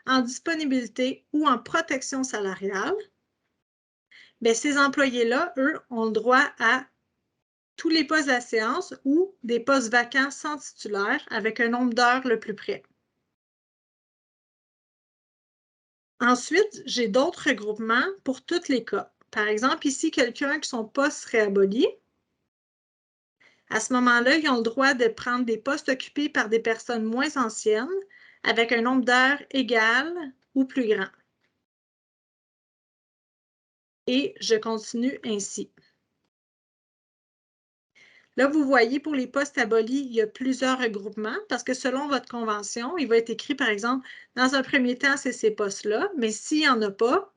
en disponibilité ou en protection salariale, bien, ces employés-là, eux, ont le droit à tous les postes de la séance ou des postes vacants sans titulaire avec un nombre d'heures le plus près. Ensuite, j'ai d'autres regroupements pour tous les cas. Par exemple, ici, quelqu'un que son poste serait aboli. À ce moment-là, ils ont le droit de prendre des postes occupés par des personnes moins anciennes avec un nombre d'heures égal ou plus grand. Et je continue ainsi. Là, vous voyez, pour les postes abolis, il y a plusieurs regroupements parce que selon votre convention, il va être écrit, par exemple, dans un premier temps, c'est ces postes-là, mais s'il n'y en a pas,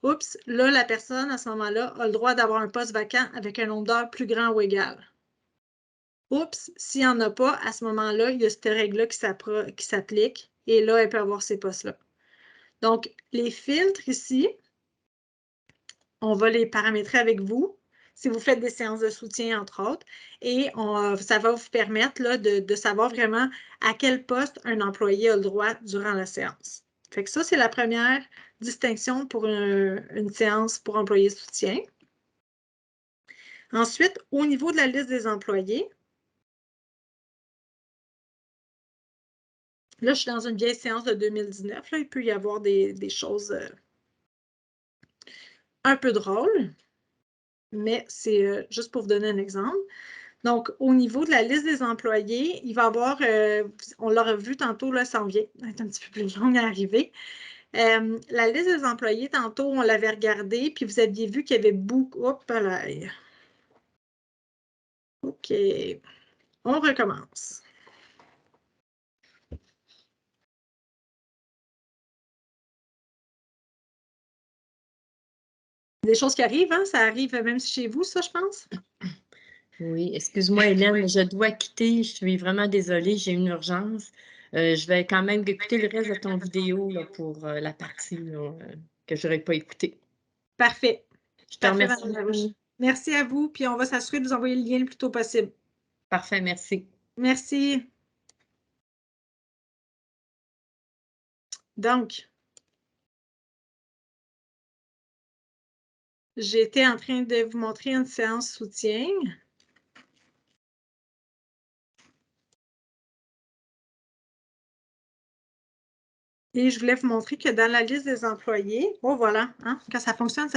oups, là, la personne, à ce moment-là, a le droit d'avoir un poste vacant avec un nombre d'heures plus grand ou égal. Oups, s'il n'y en a pas, à ce moment-là, il y a cette règle-là qui s'applique et là, elle peut avoir ces postes-là. Donc, les filtres ici, on va les paramétrer avec vous si vous faites des séances de soutien, entre autres, et ça va vous permettre là, de savoir vraiment à quel poste un employé a le droit durant la séance. Fait que ça, c'est la première distinction pour une séance pour employé soutien. Ensuite, au niveau de la liste des employés, là, je suis dans une vieille séance de 2019. Là, il peut y avoir des choses un peu drôles, mais c'est juste pour vous donner un exemple. Donc, au niveau de la liste des employés, il va y avoir, on l'aura vu tantôt, là, ça en vient, elle est un petit peu plus longue à arriver. La liste des employés, tantôt, on l'avait regardée, puis vous aviez vu qu'il y avait beaucoup... Hop là! OK. On recommence. Des choses qui arrivent, hein? Ça arrive même chez vous, ça, je pense? Oui, excuse-moi, Hélène, je dois quitter. Je suis vraiment désolée, j'ai une urgence. Je vais quand même écouter le reste de ton vidéo là, pour la partie là, que je n'aurais pas écoutée. Parfait. Je te Parfait, remercie Madame Larouche. beaucoup. Merci à vous, puis on va s'assurer de vous envoyer le lien le plus tôt possible. Parfait, merci. Merci. Donc, j'étais en train de vous montrer une séance soutien. Et je voulais vous montrer que dans la liste des employés, oh voilà, hein, quand ça fonctionne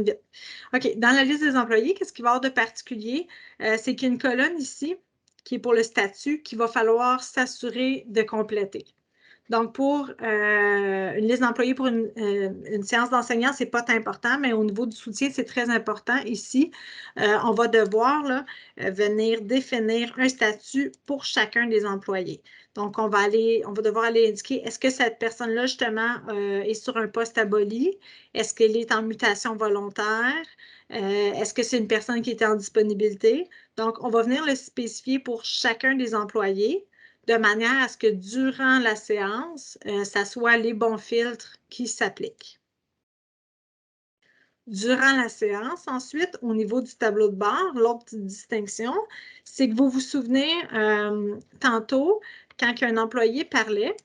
vite. OK, dans la liste des employés, qu'est-ce qu'il va y avoir de particulier? C'est qu'il y a une colonne ici qui est pour le statut qu'il va falloir s'assurer de compléter. Donc, pour une liste d'employés pour une séance d'enseignant, ce n'est pas important, mais au niveau du soutien, c'est très important. Ici, on va devoir là, venir définir un statut pour chacun des employés. Donc, on va devoir aller indiquer, est-ce que cette personne-là, justement, est sur un poste aboli? Est-ce qu'elle est en mutation volontaire? Est-ce que c'est une personne qui est en disponibilité? Donc, on va venir le spécifier pour chacun des employés, de manière à ce que durant la séance, ça soit les bons filtres qui s'appliquent. durant la séance. Ensuite, au niveau du tableau de bord, l'autre petite distinction, c'est que vous vous souvenez tantôt, quand un employé parlait,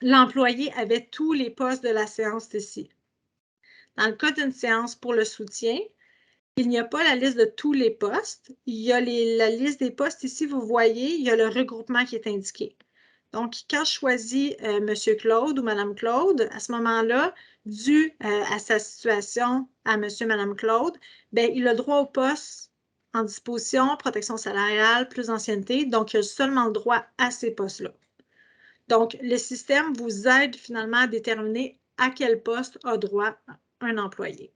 l'employé avait tous les postes de la séance ici. Dans le cas d'une séance pour le soutien, il n'y a pas la liste de tous les postes. Il y a la liste des postes ici, vous voyez, il y a le regroupement qui est indiqué. Donc, quand je choisis M. Claude ou Mme Claude, à ce moment-là, dû à sa situation à M. et Mme Claude, bien, il a droit au poste en disposition, protection salariale, plus d'ancienneté. Donc, il a seulement le droit à ces postes-là. Donc, le système vous aide finalement à déterminer à quel poste a droit un employé.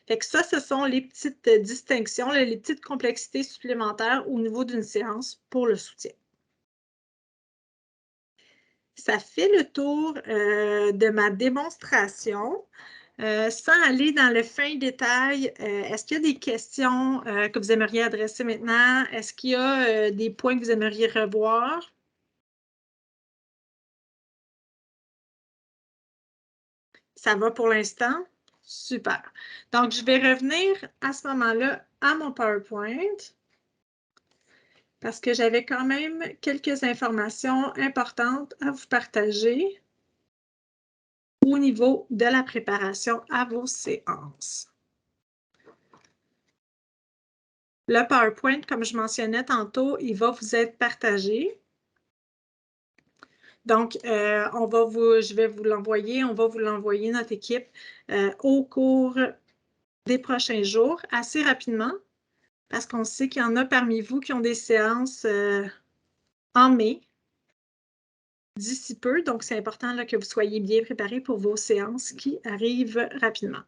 Fait que ça, ce sont les petites distinctions, les petites complexités supplémentaires au niveau d'une séance pour le soutien. Ça fait le tour de ma démonstration. Sans aller dans le fin détail, est-ce qu'il y a des questions que vous aimeriez adresser maintenant? Est-ce qu'il y a des points que vous aimeriez revoir? Ça va pour l'instant? Super. Donc, je vais revenir à ce moment-là à mon PowerPoint parce que j'avais quand même quelques informations importantes à vous partager au niveau de la préparation à vos séances. Le PowerPoint, comme je mentionnais tantôt, il va vous être partagé. Donc, je vais vous l'envoyer, on va vous l'envoyer, notre équipe, au cours des prochains jours, assez rapidement, parce qu'on sait qu'il y en a parmi vous qui ont des séances en mai, d'ici peu. Donc, c'est important là, que vous soyez bien préparés pour vos séances qui arrivent rapidement.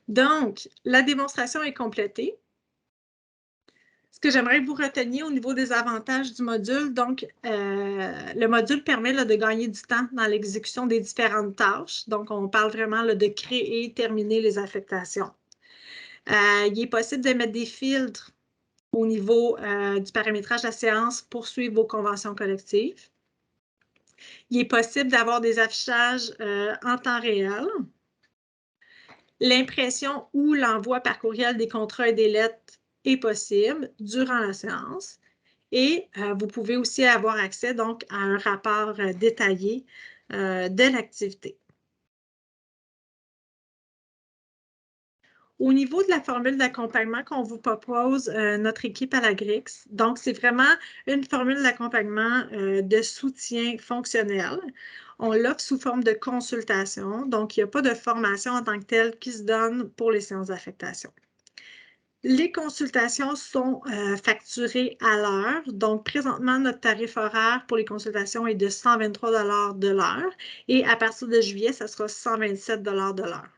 Donc, la démonstration est complétée. Ce que j'aimerais que vous reteniez au niveau des avantages du module, donc le module permet là, de gagner du temps dans l'exécution des différentes tâches. Donc, on parle vraiment là, de créer et terminer les affectations. Il est possible de mettre des filtres au niveau du paramétrage de la séance pour suivre vos conventions collectives. Il est possible d'avoir des affichages en temps réel. L'impression ou l'envoi par courriel des contrats et des lettres est possible durant la séance. Et vous pouvez aussi avoir accès donc à un rapport détaillé de l'activité. Au niveau de la formule d'accompagnement qu'on vous propose, notre équipe à la GRIX, donc c'est vraiment une formule d'accompagnement de soutien fonctionnel. On l'offre sous forme de consultation, donc il n'y a pas de formation en tant que telle qui se donne pour les séances d'affectation. Les consultations sont facturées à l'heure. Donc, présentement, notre tarif horaire pour les consultations est de 123 $ de l'heure et à partir de juillet, ça sera 127 $ de l'heure.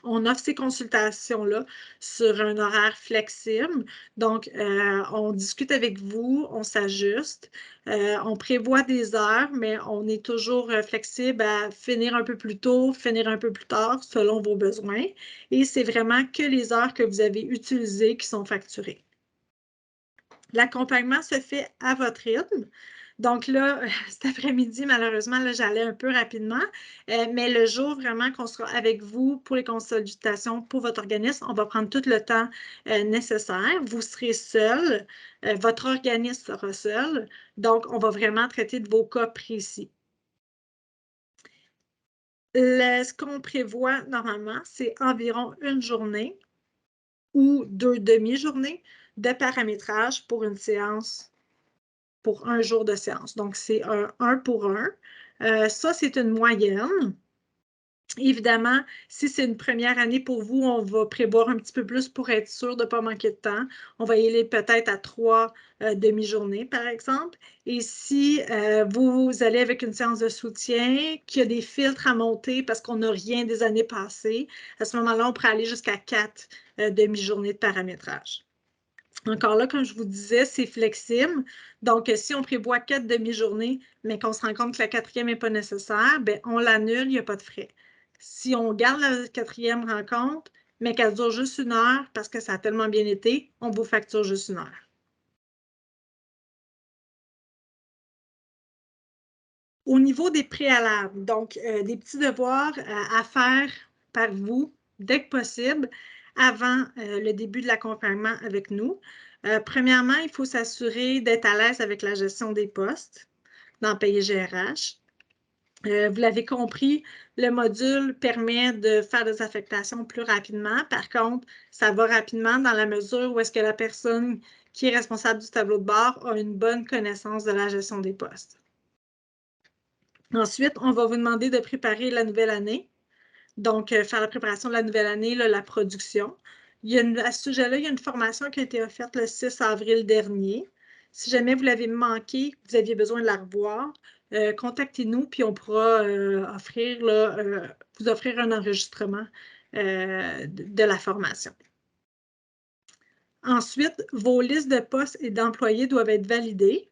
On offre ces consultations-là sur un horaire flexible. Donc, on discute avec vous, on s'ajuste, on prévoit des heures, mais on est toujours flexible à finir un peu plus tôt, finir un peu plus tard, selon vos besoins. Et c'est vraiment que les heures que vous avez utilisées qui sont facturées. L'accompagnement se fait à votre rythme. Donc là, cet après-midi, malheureusement, là, j'allais un peu rapidement, mais le jour vraiment qu'on sera avec vous pour les consultations pour votre organisme, on va prendre tout le temps nécessaire. Vous serez seul, votre organisme sera seul, donc on va vraiment traiter de vos cas précis. Ce qu'on prévoit normalement, c'est environ une journée ou 2 demi-journées de paramétrage pour une séance, pour un jour de séance. Donc, c'est un 1 pour 1. Ça, c'est une moyenne. Évidemment, si c'est une première année pour vous, on va prévoir un petit peu plus pour être sûr de ne pas manquer de temps. On va y aller peut-être à 3 demi-journées, par exemple. Et si vous allez avec une séance de soutien, qu'il y a des filtres à monter parce qu'on n'a rien des années passées, à ce moment-là, on pourrait aller jusqu'à 4 demi-journées de paramétrage. Encore là, comme je vous disais, c'est flexible. Donc, si on prévoit 4 demi-journées, mais qu'on se rend compte que la 4e n'est pas nécessaire, bien, on l'annule, il n'y a pas de frais. Si on garde la 4e rencontre, mais qu'elle dure juste 1 heure parce que ça a tellement bien été, on vous facture juste 1 heure. Au niveau des préalables, donc des petits devoirs à faire par vous dès que possible avant le début de l'accompagnement avec nous. Premièrement, il faut s'assurer d'être à l'aise avec la gestion des postes dans PaysGRH. Vous l'avez compris, le module permet de faire des affectations plus rapidement. Par contre, ça va rapidement dans la mesure où est-ce que la personne qui est responsable du tableau de bord a une bonne connaissance de la gestion des postes. Ensuite, on va vous demander de préparer la nouvelle année. Donc, faire la préparation de la nouvelle année, là, la production. À ce sujet-là, il y a une formation qui a été offerte le 6 avril dernier. Si jamais vous l'avez manqué, vous aviez besoin de la revoir, contactez-nous, puis on pourra vous offrir un enregistrement de la formation. Ensuite, vos listes de postes et d'employés doivent être validées.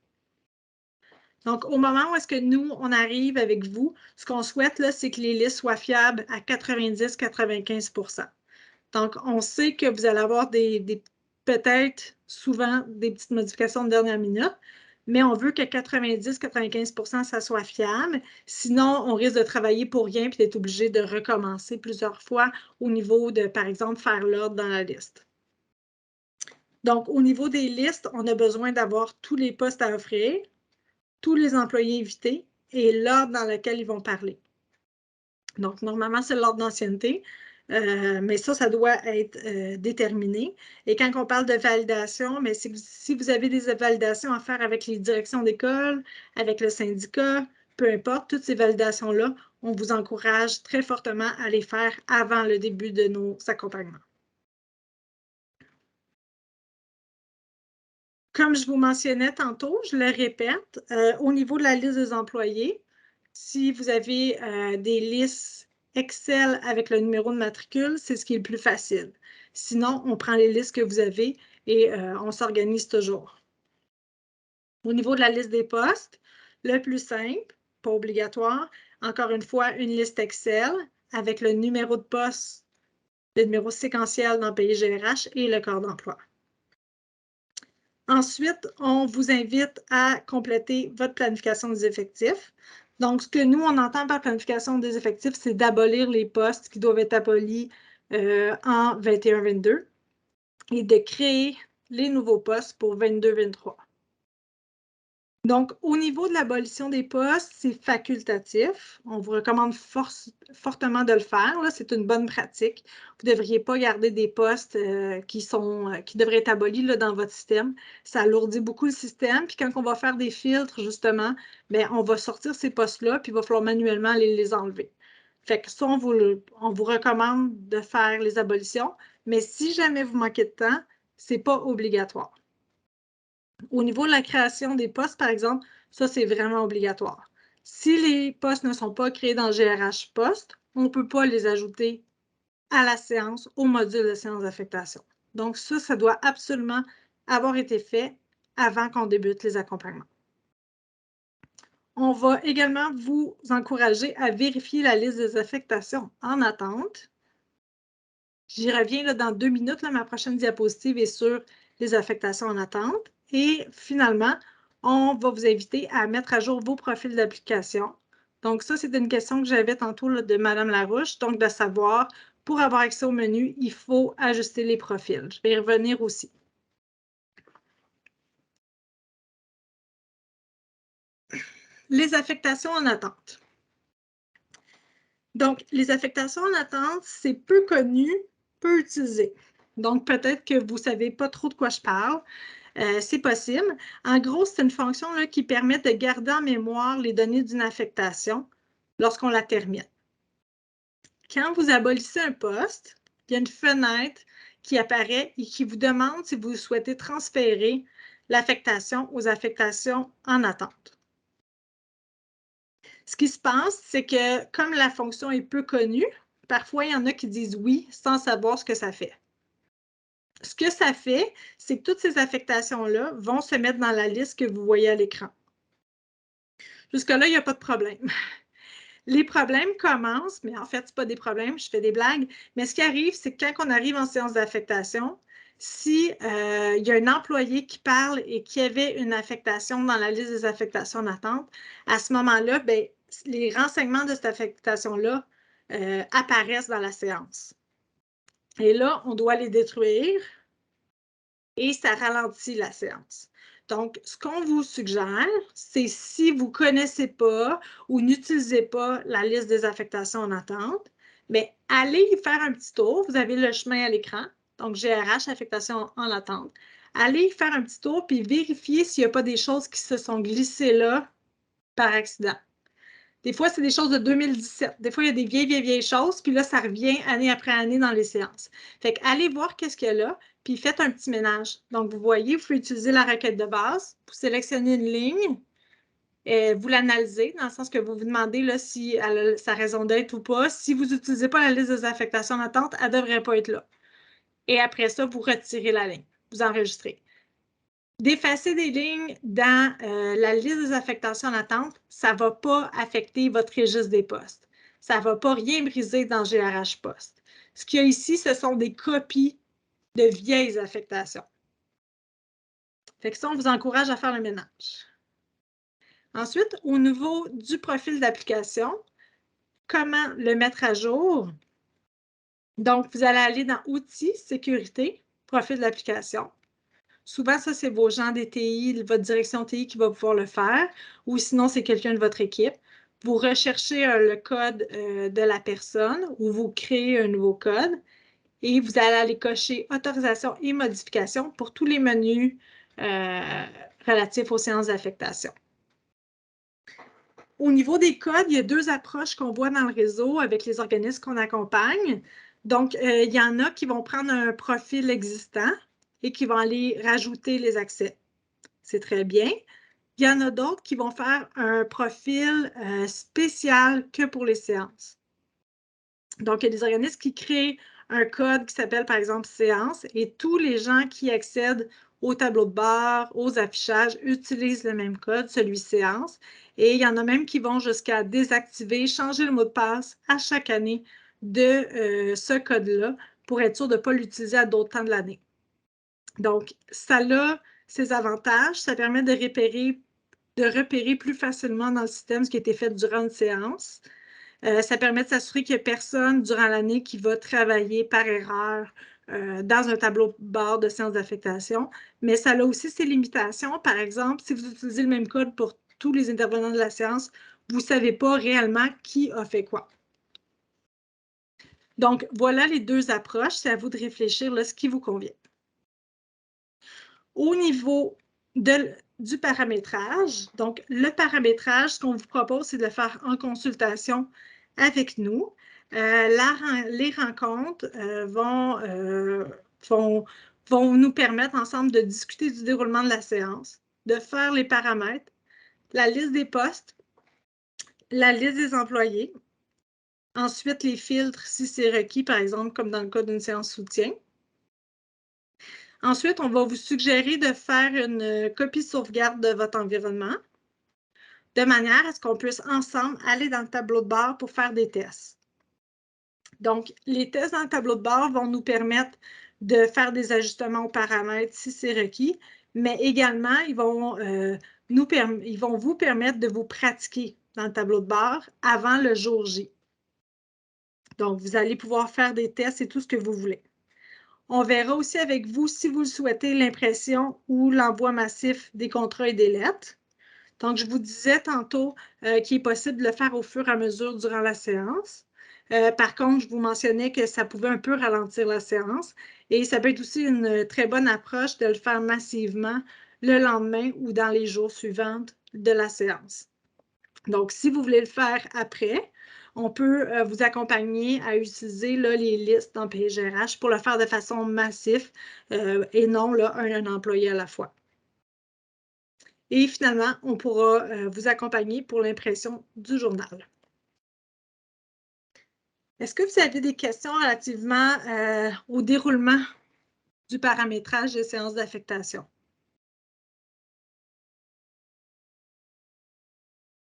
Donc, au moment où est-ce que nous, on arrive avec vous, ce qu'on souhaite, là, c'est que les listes soient fiables à 90-95 %. Donc, on sait que vous allez avoir peut-être souvent des petites modifications de dernière minute, mais on veut que 90-95 % ça soit fiable. Sinon, on risque de travailler pour rien et d'être obligé de recommencer plusieurs fois au niveau de, par exemple, faire l'ordre dans la liste. Donc, au niveau des listes, on a besoin d'avoir tous les postes à offrir, tous les employés invités et l'ordre dans lequel ils vont parler. Donc, normalement, c'est l'ordre d'ancienneté, mais ça doit être déterminé. Et quand on parle de validation, mais si vous avez des validations à faire avec les directions d'école, avec le syndicat, peu importe, toutes ces validations-là, on vous encourage très fortement à les faire avant le début de nos accompagnements. Comme je vous mentionnais tantôt, je le répète, au niveau de la liste des employés, si vous avez des listes Excel avec le numéro de matricule, c'est ce qui est le plus facile. Sinon, on prend les listes que vous avez et on s'organise toujours. Au niveau de la liste des postes, le plus simple, pas obligatoire, encore une fois, une liste Excel avec le numéro de poste, le numéro séquentiel dans PaysGRH et le corps d'emploi. Ensuite, on vous invite à compléter votre planification des effectifs. Donc, ce que nous, on entend par planification des effectifs, c'est d'abolir les postes qui doivent être abolis en 21-22 et de créer les nouveaux postes pour 22-23. Donc, au niveau de l'abolition des postes, c'est facultatif. On vous recommande fortement de le faire. C'est une bonne pratique. Vous ne devriez pas garder des postes qui devraient être abolis là, dans votre système. Ça alourdit beaucoup le système. Puis quand on va faire des filtres, justement, bien, on va sortir ces postes-là, puis il va falloir manuellement les enlever. Fait que ça, on vous recommande de faire les abolitions. Mais si jamais vous manquez de temps, ce n'est pas obligatoire. Au niveau de la création des postes, par exemple, ça, c'est vraiment obligatoire. Si les postes ne sont pas créés dans GRH Poste, on ne peut pas les ajouter à la séance, au module de séance d'affectation. Donc, ça doit absolument avoir été fait avant qu'on débute les accompagnements. On va également vous encourager à vérifier la liste des affectations en attente. J'y reviens là, dans 2 minutes. Là, ma prochaine diapositive est sur les affectations en attente. Et finalement, on va vous inviter à mettre à jour vos profils d'application. Donc, ça, c'est une question que j'avais tantôt là, de Mme Larouche. Donc, de savoir, pour avoir accès au menu, il faut ajuster les profils. Je vais y revenir aussi. Les affectations en attente. Donc, les affectations en attente, c'est peu connu, peu utilisé. Donc, peut-être que vous ne savez pas trop de quoi je parle. C'est possible. En gros, c'est une fonction là, qui permet de garder en mémoire les données d'une affectation lorsqu'on la termine. Quand vous abolissez un poste, il y a une fenêtre qui apparaît et qui vous demande si vous souhaitez transférer l'affectation aux affectations en attente. Ce qui se passe, c'est que comme la fonction est peu connue, parfois, il y en a qui disent oui sans savoir ce que ça fait. Ce que ça fait, c'est que toutes ces affectations-là vont se mettre dans la liste que vous voyez à l'écran. Jusque-là, il n'y a pas de problème. Les problèmes commencent, mais en fait, ce n'est pas des problèmes, je fais des blagues, mais ce qui arrive, c'est que quand on arrive en séance d'affectation, si il y a un employé qui parle et qui avait une affectation dans la liste des affectations en attente, à ce moment-là, ben, les renseignements de cette affectation-là apparaissent dans la séance. Et là, on doit les détruire et ça ralentit la séance. Donc, ce qu'on vous suggère, c'est si vous ne connaissez pas ou n'utilisez pas la liste des affectations en attente, mais allez y faire un petit tour. Vous avez le chemin à l'écran, donc GRH, affectation en attente. Allez y faire un petit tour puis vérifiez s'il n'y a pas des choses qui se sont glissées là par accident. Des fois, c'est des choses de 2017. Des fois, il y a des vieilles choses, puis là, ça revient année après année dans les séances. Fait que allez voir qu'est-ce qu'il y a là, puis faites un petit ménage. Donc, vous voyez, vous pouvez utiliser la requête de base, vous sélectionnez une ligne, et vous l'analysez, dans le sens que vous vous demandez là, si elle a sa raison d'être ou pas. Si vous n'utilisez pas la liste des affectations en attente, elle ne devrait pas être là. Et après ça, vous retirez la ligne, vous enregistrez. D'effacer des lignes dans la liste des affectations en attente, ça ne va pas affecter votre registre des postes. Ça ne va pas rien briser dans GRH Poste. Ce qu'il y a ici, ce sont des copies de vieilles affectations. Fait que ça, on vous encourage à faire le ménage. Ensuite, au niveau du profil d'application, comment le mettre à jour? Donc, vous allez aller dans Outils, Sécurité, Profil d'application. Souvent, ça, c'est vos gens des TI, votre direction TI qui va pouvoir le faire, ou sinon, c'est quelqu'un de votre équipe. Vous recherchez le code de la personne ou vous créez un nouveau code et vous allez aller cocher Autorisation et modification pour tous les menus relatifs aux séances d'affectation. Au niveau des codes, il y a deux approches qu'on voit dans le réseau avec les organismes qu'on accompagne. Donc, il y en a qui vont prendre un profil existant et qui vont aller rajouter les accès. C'est très bien. Il y en a d'autres qui vont faire un profil spécial que pour les séances. Donc, il y a des organismes qui créent un code qui s'appelle, par exemple, séance, et tous les gens qui accèdent au tableau de bord, aux affichages, utilisent le même code, celui séance. Et il y en a même qui vont jusqu'à désactiver, changer le mot de passe à chaque année de ce code-là pour être sûr de ne pas l'utiliser à d'autres temps de l'année. Donc, ça a ses avantages. Ça permet de repérer plus facilement dans le système ce qui a été fait durant une séance. Ça permet de s'assurer qu'il n'y a personne durant l'année qui va travailler par erreur dans un tableau de bord de séance d'affectation. Mais ça a aussi ses limitations. Par exemple, si vous utilisez le même code pour tous les intervenants de la séance, vous ne savez pas réellement qui a fait quoi. Donc, voilà les deux approches. C'est à vous de réfléchir là, ce qui vous convient. Au niveau du paramétrage, donc le paramétrage, ce qu'on vous propose, c'est de le faire en consultation avec nous. Les rencontres vont nous permettre ensemble de discuter du déroulement de la séance, de faire les paramètres, la liste des postes, la liste des employés, ensuite les filtres si c'est requis, par exemple, comme dans le cas d'une séance soutien. Ensuite, on va vous suggérer de faire une copie sauvegarde de votre environnement de manière à ce qu'on puisse ensemble aller dans le tableau de bord pour faire des tests. Donc, les tests dans le tableau de bord vont nous permettre de faire des ajustements aux paramètres si c'est requis, mais également, ils vont vous permettre de vous pratiquer dans le tableau de bord avant le jour J. Donc, vous allez pouvoir faire des tests et tout ce que vous voulez. On verra aussi avec vous, si vous le souhaitez, l'impression ou l'envoi massif des contrats et des lettres. Donc, je vous disais tantôt qu'il est possible de le faire au fur et à mesure durant la séance. Par contre, je vous mentionnais que ça pouvait un peu ralentir la séance et ça peut être aussi une très bonne approche de le faire massivement le lendemain ou dans les jours suivants de la séance. Donc, si vous voulez le faire après, on peut vous accompagner à utiliser là, les listes dans PGRH pour le faire de façon massive et non là, un employé à la fois. Et finalement, on pourra vous accompagner pour l'impression du journal. Est-ce que vous avez des questions relativement au déroulement du paramétrage des séances d'affectation?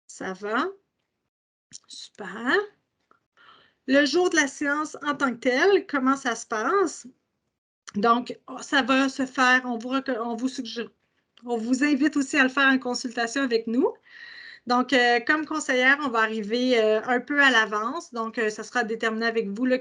Ça va? Super. Le jour de la séance en tant que tel, comment ça se passe? Donc, ça va se faire, on vous invite aussi à le faire en consultation avec nous. Donc, comme conseillère, on va arriver un peu à l'avance. Donc, ça sera déterminé avec vous, là,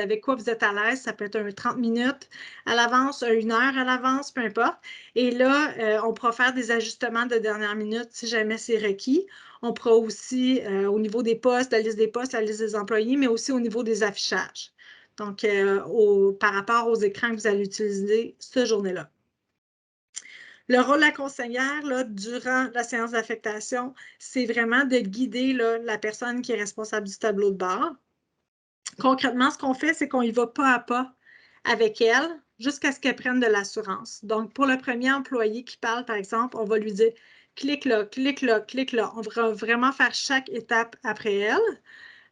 avec quoi vous êtes à l'aise. Ça peut être un 30 minutes à l'avance, 1 heure à l'avance, peu importe. Et là, on pourra faire des ajustements de dernière minute si jamais c'est requis. On pourra aussi, au niveau des postes, la liste des postes, la liste des employés, mais aussi au niveau des affichages. Donc, par rapport aux écrans que vous allez utiliser cette journée-là. Le rôle de la conseillère, là, durant la séance d'affectation, c'est vraiment de guider là, la personne qui est responsable du tableau de bord. Concrètement, ce qu'on fait, c'est qu'on y va pas à pas avec elle jusqu'à ce qu'elle prenne de l'assurance. Donc, pour le premier employé qui parle, par exemple, on va lui dire « clique là, clique là, clique là ». On va vraiment faire chaque étape après elle.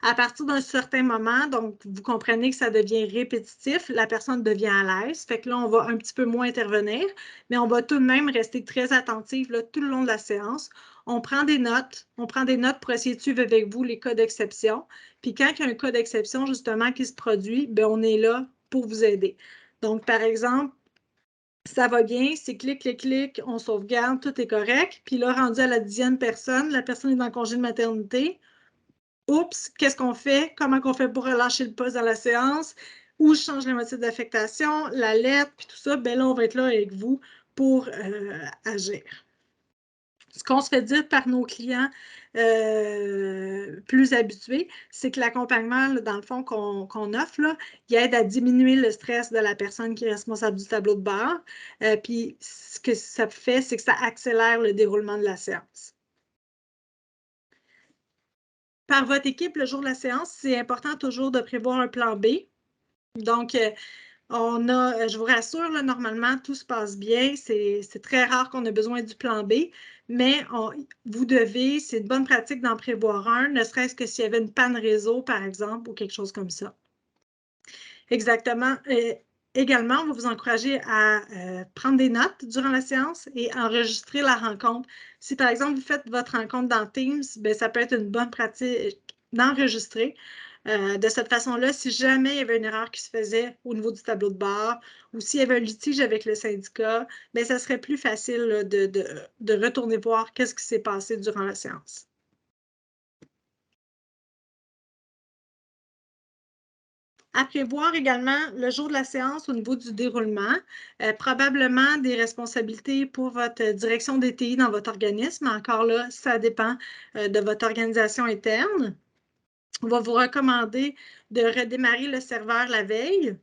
À partir d'un certain moment, donc vous comprenez que ça devient répétitif, la personne devient à l'aise, fait que là, on va un petit peu moins intervenir, mais on va tout de même rester très attentive là, tout le long de la séance. On prend des notes pour essayer de suivre avec vous les cas d'exception. Puis quand il y a un cas d'exception, justement, qui se produit, bien, on est là pour vous aider. Donc, par exemple, ça va bien, c'est clic, clic, clic, on sauvegarde, tout est correct. Puis là, rendu à la 10e personne, la personne est dans le congé de maternité. Oups, qu'est-ce qu'on fait? Comment on fait pour relâcher le poste dans la séance? Ou je change le motif d'affectation, la lettre, puis tout ça. Bien là, on va être là avec vous pour agir. Ce qu'on se fait dire par nos clients plus habitués, c'est que l'accompagnement, dans le fond, qu'on offre, là, il aide à diminuer le stress de la personne qui est responsable du tableau de bord. Puis ce que ça fait, c'est que ça accélère le déroulement de la séance. Par votre équipe, le jour de la séance, c'est important toujours de prévoir un plan B. Donc, je vous rassure, là, normalement, tout se passe bien. C'est très rare qu'on ait besoin du plan B, mais vous devez, c'est une bonne pratique d'en prévoir un, ne serait-ce que s'il y avait une panne réseau, par exemple, ou quelque chose comme ça. Exactement. Également, on va vous encourager à prendre des notes durant la séance et enregistrer la rencontre. Si, par exemple, vous faites votre rencontre dans Teams, bien, ça peut être une bonne pratique d'enregistrer. De cette façon-là, si jamais il y avait une erreur qui se faisait au niveau du tableau de bord ou s'il y avait un litige avec le syndicat, bien, ça serait plus facile là, de retourner voir qu'est-ce qui s'est passé durant la séance. À prévoir également le jour de la séance au niveau du déroulement, probablement des responsabilités pour votre direction des TI dans votre organisme. Encore là, ça dépend de votre organisation interne. On va vous recommander de redémarrer le serveur la veille,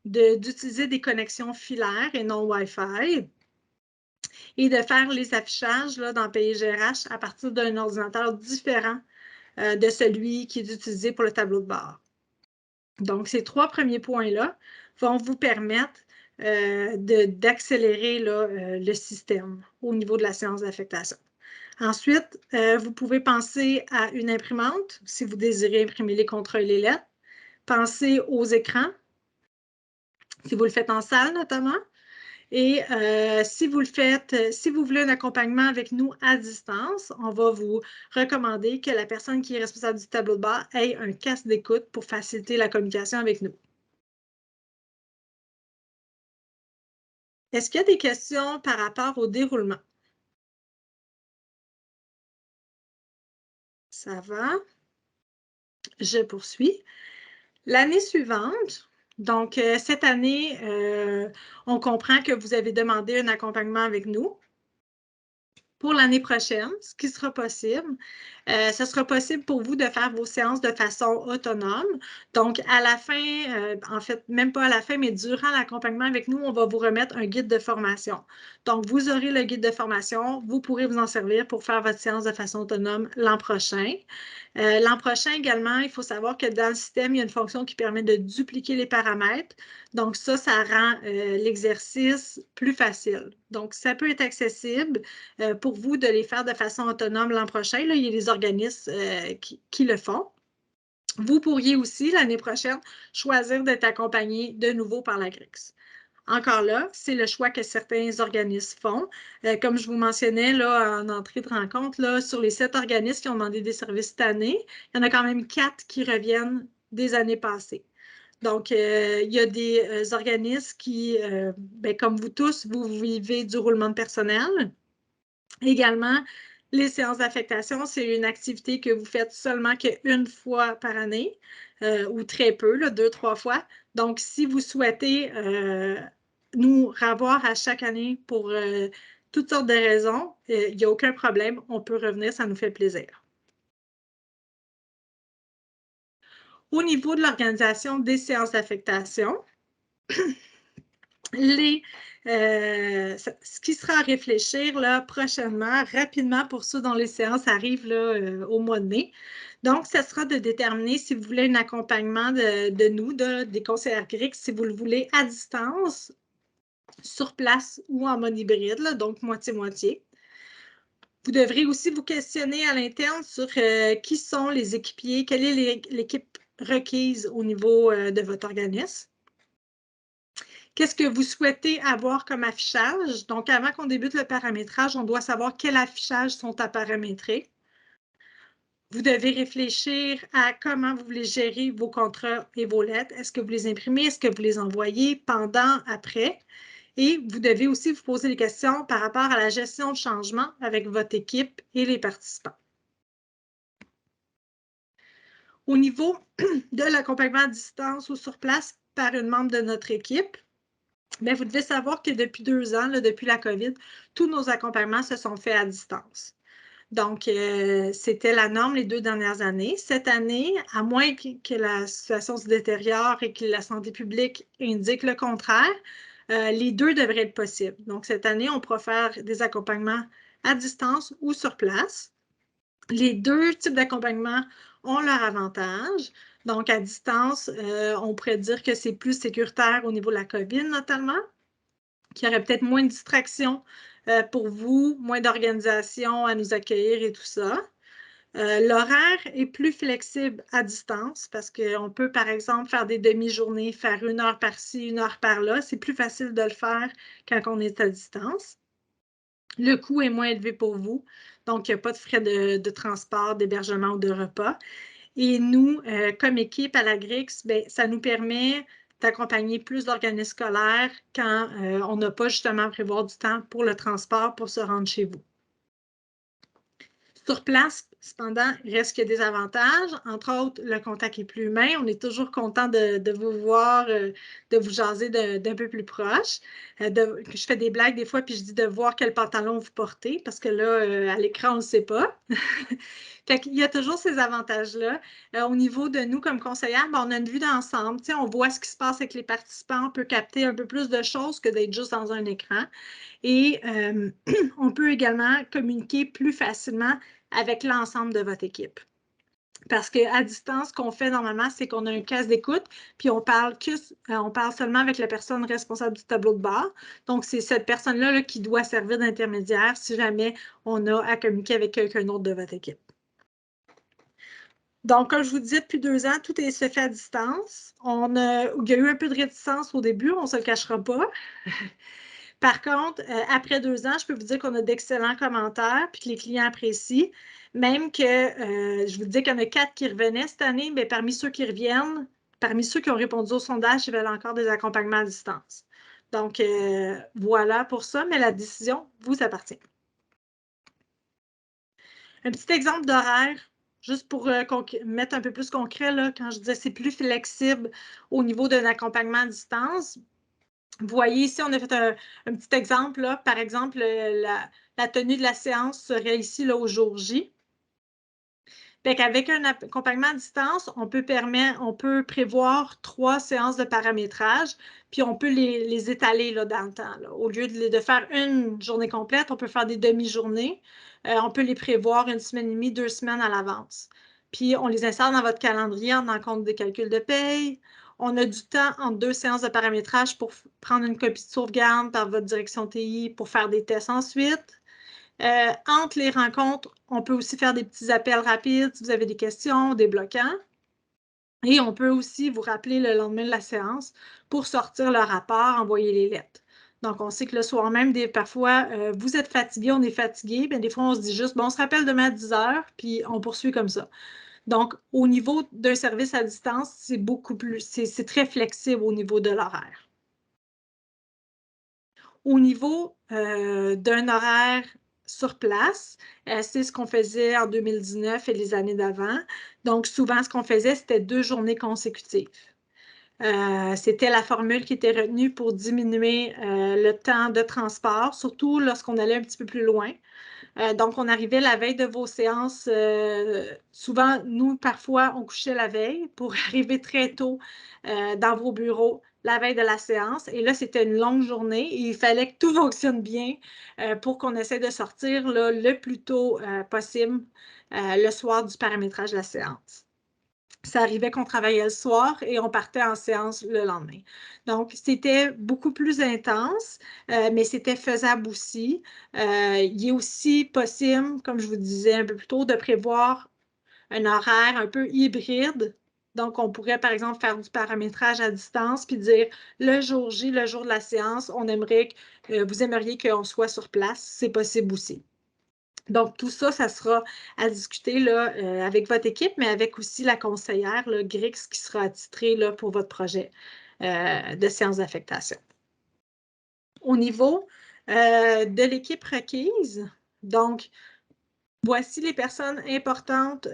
d'utiliser des connexions filaires et non Wi-Fi et de faire les affichages là, dans PayGRH à partir d'un ordinateur différent de celui qui est utilisé pour le tableau de bord. Donc, ces 3 premiers points-là vont vous permettre d'accélérer le système au niveau de la séance d'affectation. Ensuite, vous pouvez penser à une imprimante si vous désirez imprimer les contrats et les lettres. Pensez aux écrans, si vous le faites en salle notamment. Et si vous voulez un accompagnement avec nous à distance, on va vous recommander que la personne qui est responsable du tableau de bord ait un casque d'écoute pour faciliter la communication avec nous. Est-ce qu'il y a des questions par rapport au déroulement? Ça va? Je poursuis. L'année suivante, donc cette année, on comprend que vous avez demandé un accompagnement avec nous. Pour l'année prochaine, ce qui sera possible, ce sera possible pour vous de faire vos séances de façon autonome. Donc, à la fin, en fait, même pas à la fin, mais durant l'accompagnement avec nous, on va vous remettre un guide de formation. Donc, vous aurez le guide de formation, vous pourrez vous en servir pour faire votre séance de façon autonome l'an prochain. L'an prochain également, il faut savoir que dans le système, il y a une fonction qui permet de dupliquer les paramètres. Donc, ça rend l'exercice plus facile. Donc, ça peut être accessible pour vous de les faire de façon autonome l'an prochain. Là, il y a des organismes qui le font. Vous pourriez aussi, l'année prochaine, choisir d'être accompagné de nouveau par la GRIX. Encore là, c'est le choix que certains organismes font. Comme je vous mentionnais là, en entrée de rencontre, là, sur les 7 organismes qui ont demandé des services cette année, il y en a quand même 4 qui reviennent des années passées. Donc, il y a des organismes qui, comme vous tous, vous vivez du roulement de personnel. Également, les séances d'affectation, c'est une activité que vous faites seulement qu'une fois par année ou très peu, là, 2-3 fois. Donc, si vous souhaitez nous revoir à chaque année pour toutes sortes de raisons, il n'y a aucun problème. On peut revenir, ça nous fait plaisir. Au niveau de l'organisation des séances d'affectation, ce qui sera à réfléchir là, prochainement, rapidement pour ceux dont les séances arrivent là, au mois de mai. Donc, ce sera de déterminer si vous voulez un accompagnement de nous, des conseillères GRIX, si vous le voulez à distance, sur place ou en mode hybride, là, donc moitié-moitié. Vous devrez aussi vous questionner à l'interne sur qui sont les équipiers, quelle est l'équipe requise au niveau de votre organisme. Qu'est-ce que vous souhaitez avoir comme affichage? Donc, avant qu'on débute le paramétrage, on doit savoir quels affichages sont à paramétrer. Vous devez réfléchir à comment vous voulez gérer vos contrats et vos lettres. Est-ce que vous les imprimez? Est-ce que vous les envoyez pendant, après? Et vous devez aussi vous poser des questions par rapport à la gestion de changement avec votre équipe et les participants. Au niveau de l'accompagnement à distance ou sur place par une membre de notre équipe, bien, vous devez savoir que depuis 2 ans, là, depuis la COVID, tous nos accompagnements se sont faits à distance. Donc, c'était la norme les 2 dernières années. Cette année, à moins que la situation se détériore et que la santé publique indique le contraire, les 2 devraient être possibles. Donc, cette année, on pourra faire des accompagnements à distance ou sur place. Les 2 types d'accompagnement ont leur avantage. Donc, à distance, on pourrait dire que c'est plus sécuritaire au niveau de la COVID, notamment, qu'il y aurait peut-être moins de distractions pour vous, moins d'organisation à nous accueillir et tout ça. L'horaire est plus flexible à distance parce qu'on peut, par exemple, faire des demi-journées, faire 1 heure par-ci, 1 heure par-là. C'est plus facile de le faire quand on est à distance. Le coût est moins élevé pour vous, donc il n'y a pas de frais de transport, d'hébergement ou de repas. Et nous, comme équipe à la GRIX, bien, ça nous permet d'accompagner plus d'organismes scolaires quand on n'a pas justement à prévoir du temps pour le transport pour se rendre chez vous. Sur place, cependant, il reste qu'il y a des avantages. Entre autres, le contact est plus humain. On est toujours content de vous voir, de vous jaser d'un peu plus proche. Je fais des blagues des fois, puis je dis de voir quel pantalon vous portez, parce que là, à l'écran, on ne le sait pas. Fait qu'il y a toujours ces avantages-là. Au niveau de nous, comme conseillères, ben, on a une vue d'ensemble. On voit ce qui se passe avec les participants. On peut capter un peu plus de choses que d'être juste dans un écran. Et on peut également communiquer plus facilement avec l'ensemble de votre équipe. Parce qu'à distance, ce qu'on fait normalement, c'est qu'on a un casque d'écoute, puis on parle seulement avec la personne responsable du tableau de bord. Donc, c'est cette personne-là là, qui doit servir d'intermédiaire si jamais on a à communiquer avec quelqu'un d'autre de votre équipe. Donc, comme je vous disais, depuis 2 ans, tout se fait à distance. Il y a eu un peu de réticence au début, on ne se le cachera pas. Par contre, après 2 ans, je peux vous dire qu'on a d'excellents commentaires puis que les clients apprécient. Même que je vous dis qu'il y en a 4 qui revenaient cette année, mais parmi ceux qui reviennent, parmi ceux qui ont répondu au sondage, ils veulent encore des accompagnements à distance. Donc, voilà pour ça, mais la décision vous appartient. Un petit exemple d'horaire, juste pour mettre un peu plus concret, là, quand je disais c'est plus flexible au niveau d'un accompagnement à distance. Vous voyez ici, on a fait un petit exemple. Là. Par exemple, la tenue de la séance serait ici là, au jour J. Avec un accompagnement à distance, on peut prévoir 3 séances de paramétrage, puis on peut les étaler là, dans le temps. Là. Au lieu de faire une journée complète, on peut faire des demi-journées. On peut les prévoir 1 semaine et demie, 2 semaines à l'avance. Puis on les insère dans votre calendrier en tenant compte des calculs de paye. On a du temps entre 2 séances de paramétrage pour prendre une copie de sauvegarde par votre direction TI pour faire des tests ensuite. Entre les rencontres, on peut aussi faire des petits appels rapides si vous avez des questions, des bloquants. Et on peut aussi vous rappeler le lendemain de la séance pour sortir le rapport, envoyer les lettres. Donc, on sait que le soir même, parfois, vous êtes fatigué, on est fatigué. Bien, des fois, on se dit juste, bon, on se rappelle demain à 10 heures, puis on poursuit comme ça. Donc, au niveau d'un service à distance, c'est très flexible au niveau de l'horaire. Au niveau d'un horaire sur place, c'est ce qu'on faisait en 2019 et les années d'avant. Donc, souvent, ce qu'on faisait, c'était 2 journées consécutives. C'était la formule qui était retenue pour diminuer le temps de transport, surtout lorsqu'on allait un petit peu plus loin. Donc, on arrivait la veille de vos séances. Souvent, nous, parfois, on couchait la veille pour arriver très tôt dans vos bureaux la veille de la séance. Et là, c'était une longue journée et il fallait que tout fonctionne bien pour qu'on essaie de sortir là, le plus tôt possible le soir du paramétrage de la séance. Ça arrivait qu'on travaillait le soir et on partait en séance le lendemain. Donc, c'était beaucoup plus intense, mais c'était faisable aussi. Il est aussi possible, comme je vous disais un peu plus tôt, de prévoir un horaire un peu hybride. Donc, on pourrait, par exemple, faire du paramétrage à distance puis dire le jour J, le jour de la séance, vous aimeriez qu'on soit sur place. C'est possible aussi. Donc, tout ça, ça sera à discuter là, avec votre équipe, mais avec aussi la conseillère, là, Grix, qui sera attitrée là, pour votre projet de séance d'affectation. Au niveau de l'équipe requise, donc, voici les personnes importantes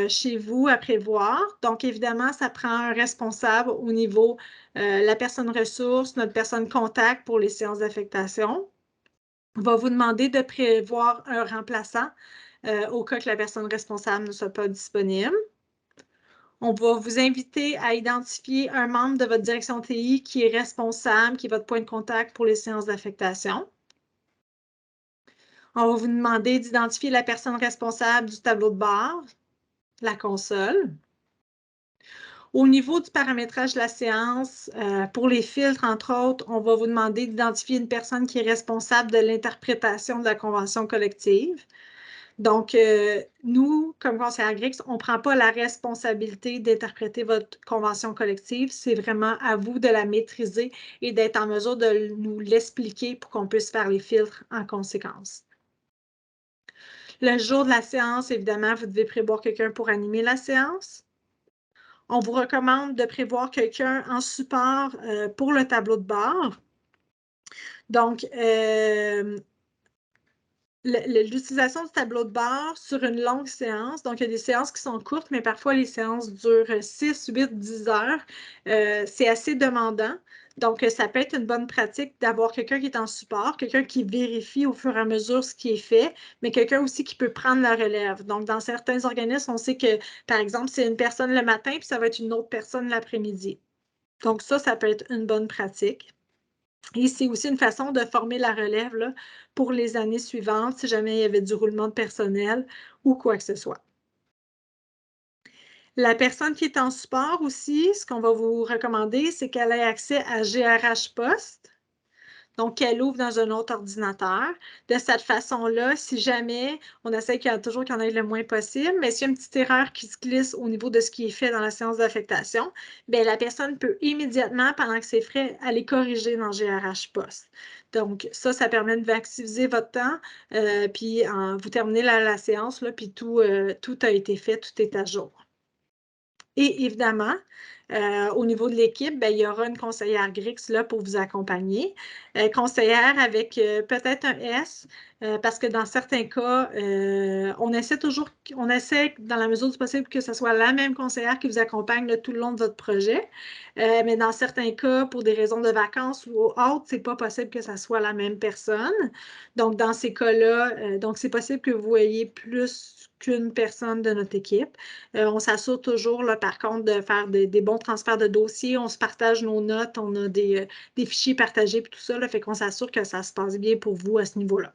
chez vous à prévoir. Donc, évidemment, ça prend un responsable au niveau la personne ressource, notre personne contact pour les séances d'affectation. On va vous demander de prévoir un remplaçant au cas que la personne responsable ne soit pas disponible. On va vous inviter à identifier un membre de votre direction TI qui est responsable, qui est votre point de contact pour les séances d'affectation. On va vous demander d'identifier la personne responsable du tableau de bord, la console. Au niveau du paramétrage de la séance, pour les filtres, entre autres, on va vous demander d'identifier une personne qui est responsable de l'interprétation de la convention collective. Donc, nous, comme conseillère Grix, on ne prend pas la responsabilité d'interpréter votre convention collective. C'est vraiment à vous de la maîtriser et d'être en mesure de nous l'expliquer pour qu'on puisse faire les filtres en conséquence. Le jour de la séance, évidemment, vous devez prévoir quelqu'un pour animer la séance. On vous recommande de prévoir quelqu'un en support pour le tableau de bord. Donc, l'utilisation du tableau de bord sur une longue séance, donc il y a des séances qui sont courtes, mais parfois les séances durent 6, 8, 10 heures. C'est assez demandant. Donc, ça peut être une bonne pratique d'avoir quelqu'un qui est en support, quelqu'un qui vérifie au fur et à mesure ce qui est fait, mais quelqu'un aussi qui peut prendre la relève. Donc, dans certains organismes, on sait que, par exemple, c'est une personne le matin, puis ça va être une autre personne l'après-midi. Donc, ça peut être une bonne pratique. Et c'est aussi une façon de former la relève là, pour les années suivantes, si jamais il y avait du roulement de personnel ou quoi que ce soit. La personne qui est en support aussi, ce qu'on va vous recommander, c'est qu'elle ait accès à GRH Post. Donc, qu'elle ouvre dans un autre ordinateur. De cette façon-là, si jamais, on essaie toujours qu'il y en ait le moins possible, mais s'il y a une petite erreur qui se glisse au niveau de ce qui est fait dans la séance d'affectation, bien, la personne peut immédiatement, pendant que c'est frais, aller corriger dans GRH Post. Donc, ça permet de maximiser votre temps, puis vous terminez la séance, là, puis tout a été fait, tout est à jour. Et évidemment, au niveau de l'équipe, il y aura une conseillère Grix là, pour vous accompagner. Conseillère avec peut-être un S, parce que dans certains cas, on essaie dans la mesure du possible que ce soit la même conseillère qui vous accompagne là, tout le long de votre projet. Mais dans certains cas, pour des raisons de vacances ou autres, ce n'est pas possible que ce soit la même personne. Donc, dans ces cas-là, c'est possible que vous voyez plus qu'une personne de notre équipe. On s'assure toujours, là, par contre, de faire des bons transferts de dossiers. On se partage nos notes, on a des fichiers partagés et tout ça, là, fait qu'on s'assure que ça se passe bien pour vous à ce niveau-là.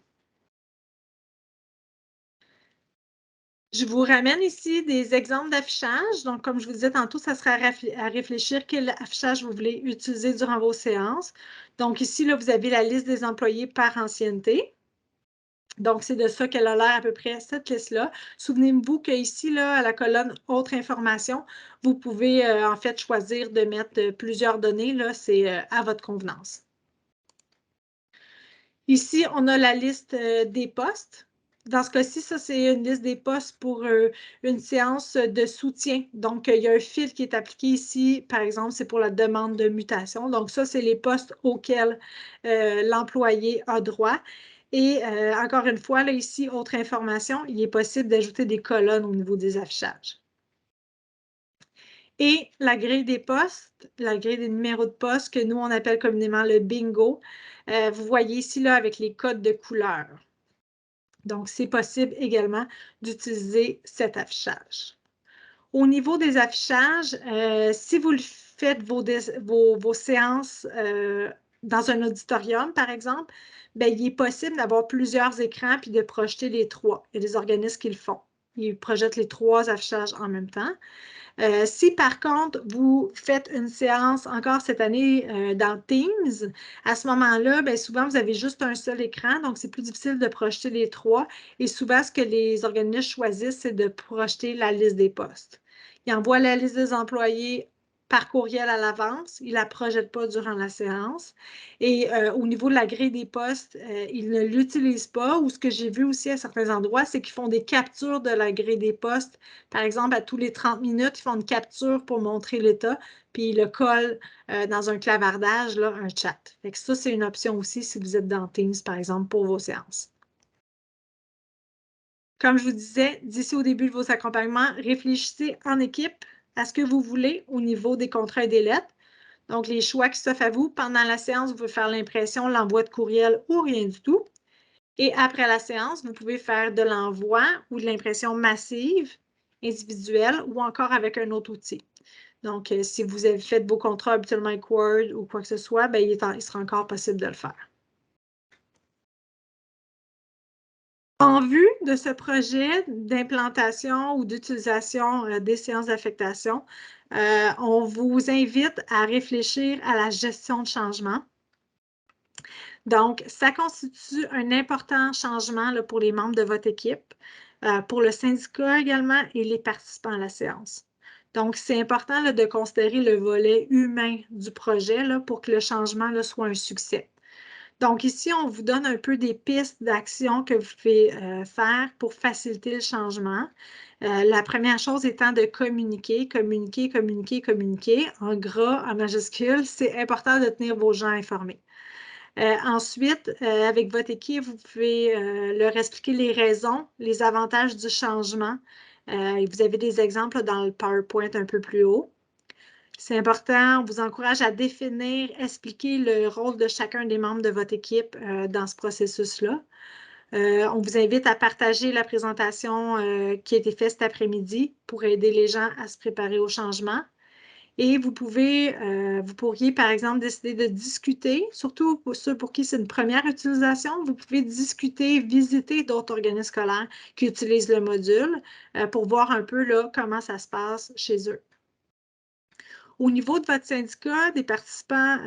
Je vous ramène ici des exemples d'affichage. Donc, comme je vous disais tantôt, ça sera à réfléchir quel affichage vous voulez utiliser durant vos séances. Donc, ici, là, vous avez la liste des employés par ancienneté. Donc, c'est de ça qu'elle a l'air à peu près, cette liste-là. Souvenez-vous qu'ici, là, à la colonne « Autres informations », vous pouvez en fait choisir de mettre plusieurs données. Là, c'est à votre convenance. Ici, on a la liste des postes. dans ce cas-ci, ça, c'est une liste des postes pour une séance de soutien. Donc, il y a un fil qui est appliqué ici. Par exemple, c'est pour la demande de mutation. Donc, ça, c'est les postes auxquels l'employé a droit. Et encore une fois, là, ici, autre information, il est possible d'ajouter des colonnes au niveau des affichages. Et la grille des postes, la grille des numéros de poste que nous, on appelle communément le bingo. Vous voyez ici, là, avec les codes de couleur. Donc, c'est possible également d'utiliser cet affichage. Au niveau des affichages, si vous faites vos séances dans un auditorium, par exemple, bien, il est possible d'avoir plusieurs écrans puis de projeter les trois. Il y a des organismes qui le font. Ils projettent les trois affichages en même temps. Si par contre, vous faites une séance encore cette année dans Teams, à ce moment-là, bien, souvent, vous avez juste un seul écran, donc c'est plus difficile de projeter les trois. Et souvent, ce que les organismes choisissent, c'est de projeter la liste des postes. Ils envoient la liste des employés par courriel à l'avance. Ils ne la projettent pas durant la séance. Et au niveau de la grille des postes, ils ne l'utilisent pas. Ou ce que j'ai vu aussi à certains endroits, c'est qu'ils font des captures de la grille des postes. Par exemple, à tous les 30 minutes, ils font une capture pour montrer l'état, puis ils le collent dans un clavardage, là, un chat. Fait que ça, c'est une option aussi si vous êtes dans Teams, par exemple, pour vos séances. Comme je vous disais, d'ici au début de vos accompagnements, réfléchissez en équipe à ce que vous voulez au niveau des contrats et des lettres. Donc, les choix qui s'offrent à vous. Pendant la séance, vous pouvez faire l'impression, l'envoi de courriel ou rien du tout. Et après la séance, vous pouvez faire de l'envoi ou de l'impression massive, individuelle ou encore avec un autre outil. Donc, si vous avez fait vos contrats habituellement avec Word ou quoi que ce soit, bien, il sera encore possible de le faire. En vue de ce projet d'implantation ou d'utilisation des séances d'affectation, on vous invite à réfléchir à la gestion de changement. Donc, ça constitue un important changement là, pour les membres de votre équipe, pour le syndicat également et les participants à la séance. Donc, c'est important là, de considérer le volet humain du projet là, pour que le changement là, soit un succès. Donc, ici, on vous donne un peu des pistes d'action que vous pouvez faire pour faciliter le changement. La première chose étant de communiquer, communiquer, communiquer, communiquer. En gras, en majuscule, c'est important de tenir vos gens informés. Ensuite, avec votre équipe, vous pouvez leur expliquer les raisons, les avantages du changement. Vous avez des exemples dans le PowerPoint un peu plus haut. C'est important, on vous encourage à définir, expliquer le rôle de chacun des membres de votre équipe dans ce processus-là. On vous invite à partager la présentation qui a été faite cet après-midi pour aider les gens à se préparer au changement. Et vous pourriez, par exemple, décider de discuter, surtout pour ceux pour qui c'est une première utilisation, vous pouvez discuter, visiter d'autres organismes scolaires qui utilisent le module pour voir un peu là, comment ça se passe chez eux. Au niveau de votre syndicat, des participants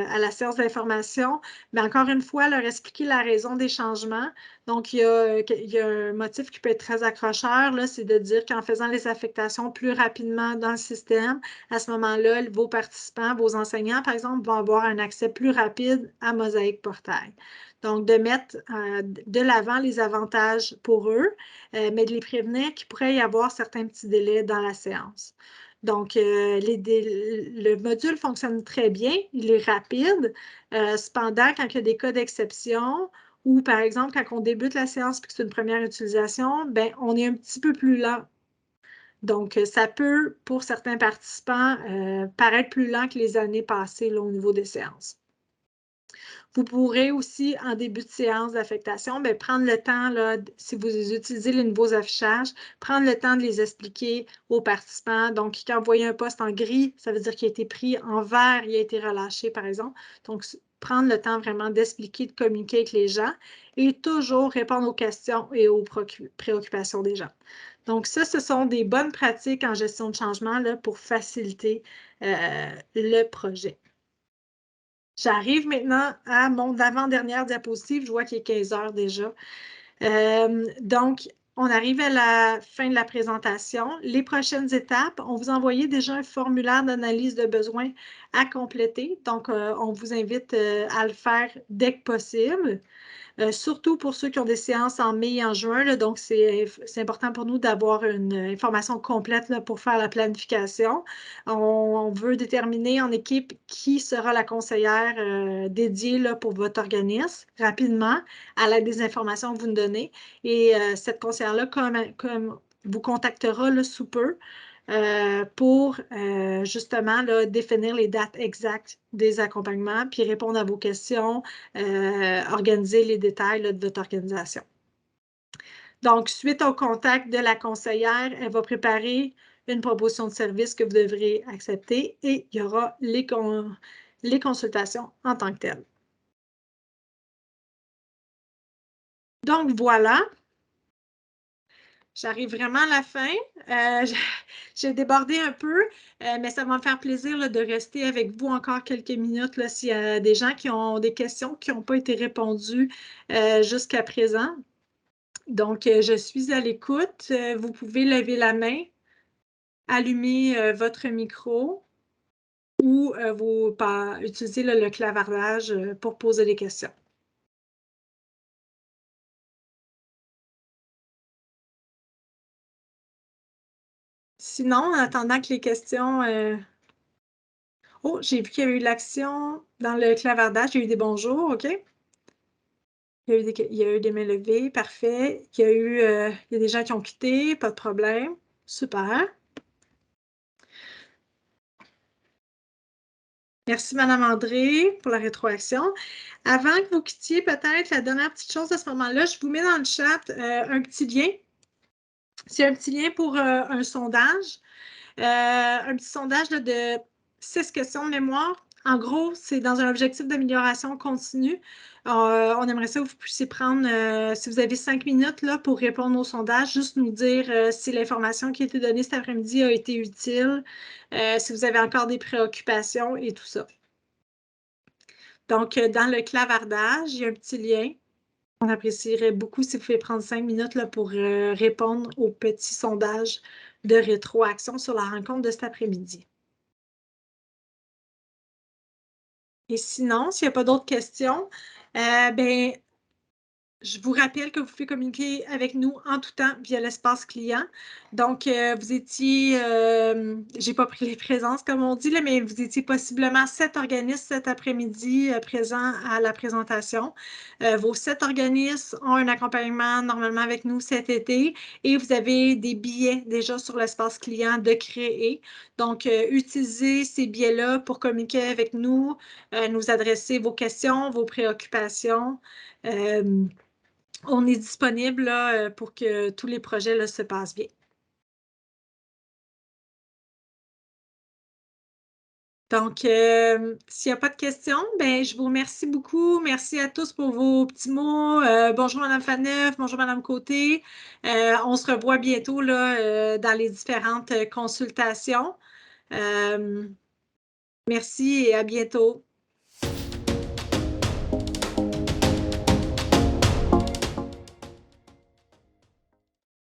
à la séance d'information, mais encore une fois, leur expliquer la raison des changements. Donc, il y a un motif qui peut être très accrocheur, c'est de dire qu'en faisant les affectations plus rapidement dans le système, à ce moment-là, vos participants, vos enseignants, par exemple, vont avoir un accès plus rapide à Mosaïque Portail. Donc, de mettre de l'avant les avantages pour eux, mais de les prévenir qu'il pourrait y avoir certains petits délais dans la séance. Donc, le module fonctionne très bien, il est rapide. Cependant, quand il y a des cas d'exception ou, par exemple, quand on débute la séance et que c'est une première utilisation, bien, on est un petit peu plus lent. Donc, ça peut, pour certains participants, paraître plus lent que les années passées là, au niveau des séances. Vous pourrez aussi, en début de séance d'affectation, prendre le temps, là, si vous utilisez les nouveaux affichages, prendre le temps de les expliquer aux participants. Donc, quand vous voyez un poste en gris, ça veut dire qu'il a été pris en vert, il a été relâché, par exemple. Donc, prendre le temps vraiment d'expliquer, de communiquer avec les gens et toujours répondre aux questions et aux préoccupations des gens. Donc, ça, ce sont des bonnes pratiques en gestion de changement là, pour faciliter le projet. J'arrive maintenant à mon avant-dernière diapositive. Je vois qu'il est 15 heures déjà. Donc, on arrive à la fin de la présentation. Les prochaines étapes, on vous a envoyé déjà un formulaire d'analyse de besoins à compléter. Donc, on vous invite à le faire dès que possible. surtout pour ceux qui ont des séances en mai et en juin. Là, donc, c'est important pour nous d'avoir une information complète là, pour faire la planification. On veut déterminer en équipe qui sera la conseillère dédiée là, pour votre organisme rapidement à l'aide des informations que vous nous donnez. Et cette conseillère-là, comme vous contactera là, sous peu pour justement là, définir les dates exactes des accompagnements, puis répondre à vos questions, organiser les détails là, de votre organisation. Donc, suite au contact de la conseillère, elle va préparer une proposition de service que vous devrez accepter et il y aura les consultations en tant que telles. Donc, voilà. J'arrive vraiment à la fin. J'ai débordé un peu, mais ça va me faire plaisir là, de rester avec vous encore quelques minutes s'il y a des gens qui ont des questions qui n'ont pas été répondues jusqu'à présent. Donc, je suis à l'écoute. Vous pouvez lever la main, allumer votre micro ou utiliser le clavardage pour poser des questions. Sinon, en attendant que les questions... Oh, j'ai vu qu'il y a eu de l'action dans le clavardage. Il y a eu des bonjours, OK? Il y a eu des mains levées, parfait. Il y a des gens qui ont quitté, pas de problème. Super. Merci, Mme André, pour la rétroaction. Avant que vous quittiez, peut-être la dernière petite chose à ce moment-là, je vous mets dans le chat un petit lien. C'est un petit lien pour un sondage. Un petit sondage là, de 6 questions de mémoire. En gros, c'est dans un objectif d'amélioration continue. On aimerait ça que vous puissiez prendre, si vous avez 5 minutes là, pour répondre au sondage, juste nous dire si l'information qui a été donnée cet après-midi a été utile, si vous avez encore des préoccupations et tout ça. Donc, dans le clavardage, il y a un petit lien. On apprécierait beaucoup si vous pouvez prendre 5 minutes là, pour répondre au petit sondage de rétroaction sur la rencontre de cet après-midi. Et sinon, s'il n'y a pas d'autres questions, ben, je vous rappelle que vous pouvez communiquer avec nous en tout temps via l'espace client. Donc, vous étiez, j'ai pas pris les présences comme on dit, là, mais vous étiez possiblement 7 organismes cet après-midi présents à la présentation. Vos 7 organismes ont un accompagnement normalement avec nous cet été et vous avez des billets déjà sur l'espace client de créer. Donc, utilisez ces billets-là pour communiquer avec nous, nous adresser vos questions, vos préoccupations. On est disponible là, pour que tous les projets là, se passent bien. Donc, s'il n'y a pas de questions, ben, je vous remercie beaucoup. Merci à tous pour vos petits mots. Bonjour Mme Faneuf, bonjour Mme Côté. On se revoit bientôt là, dans les différentes consultations. Merci et à bientôt.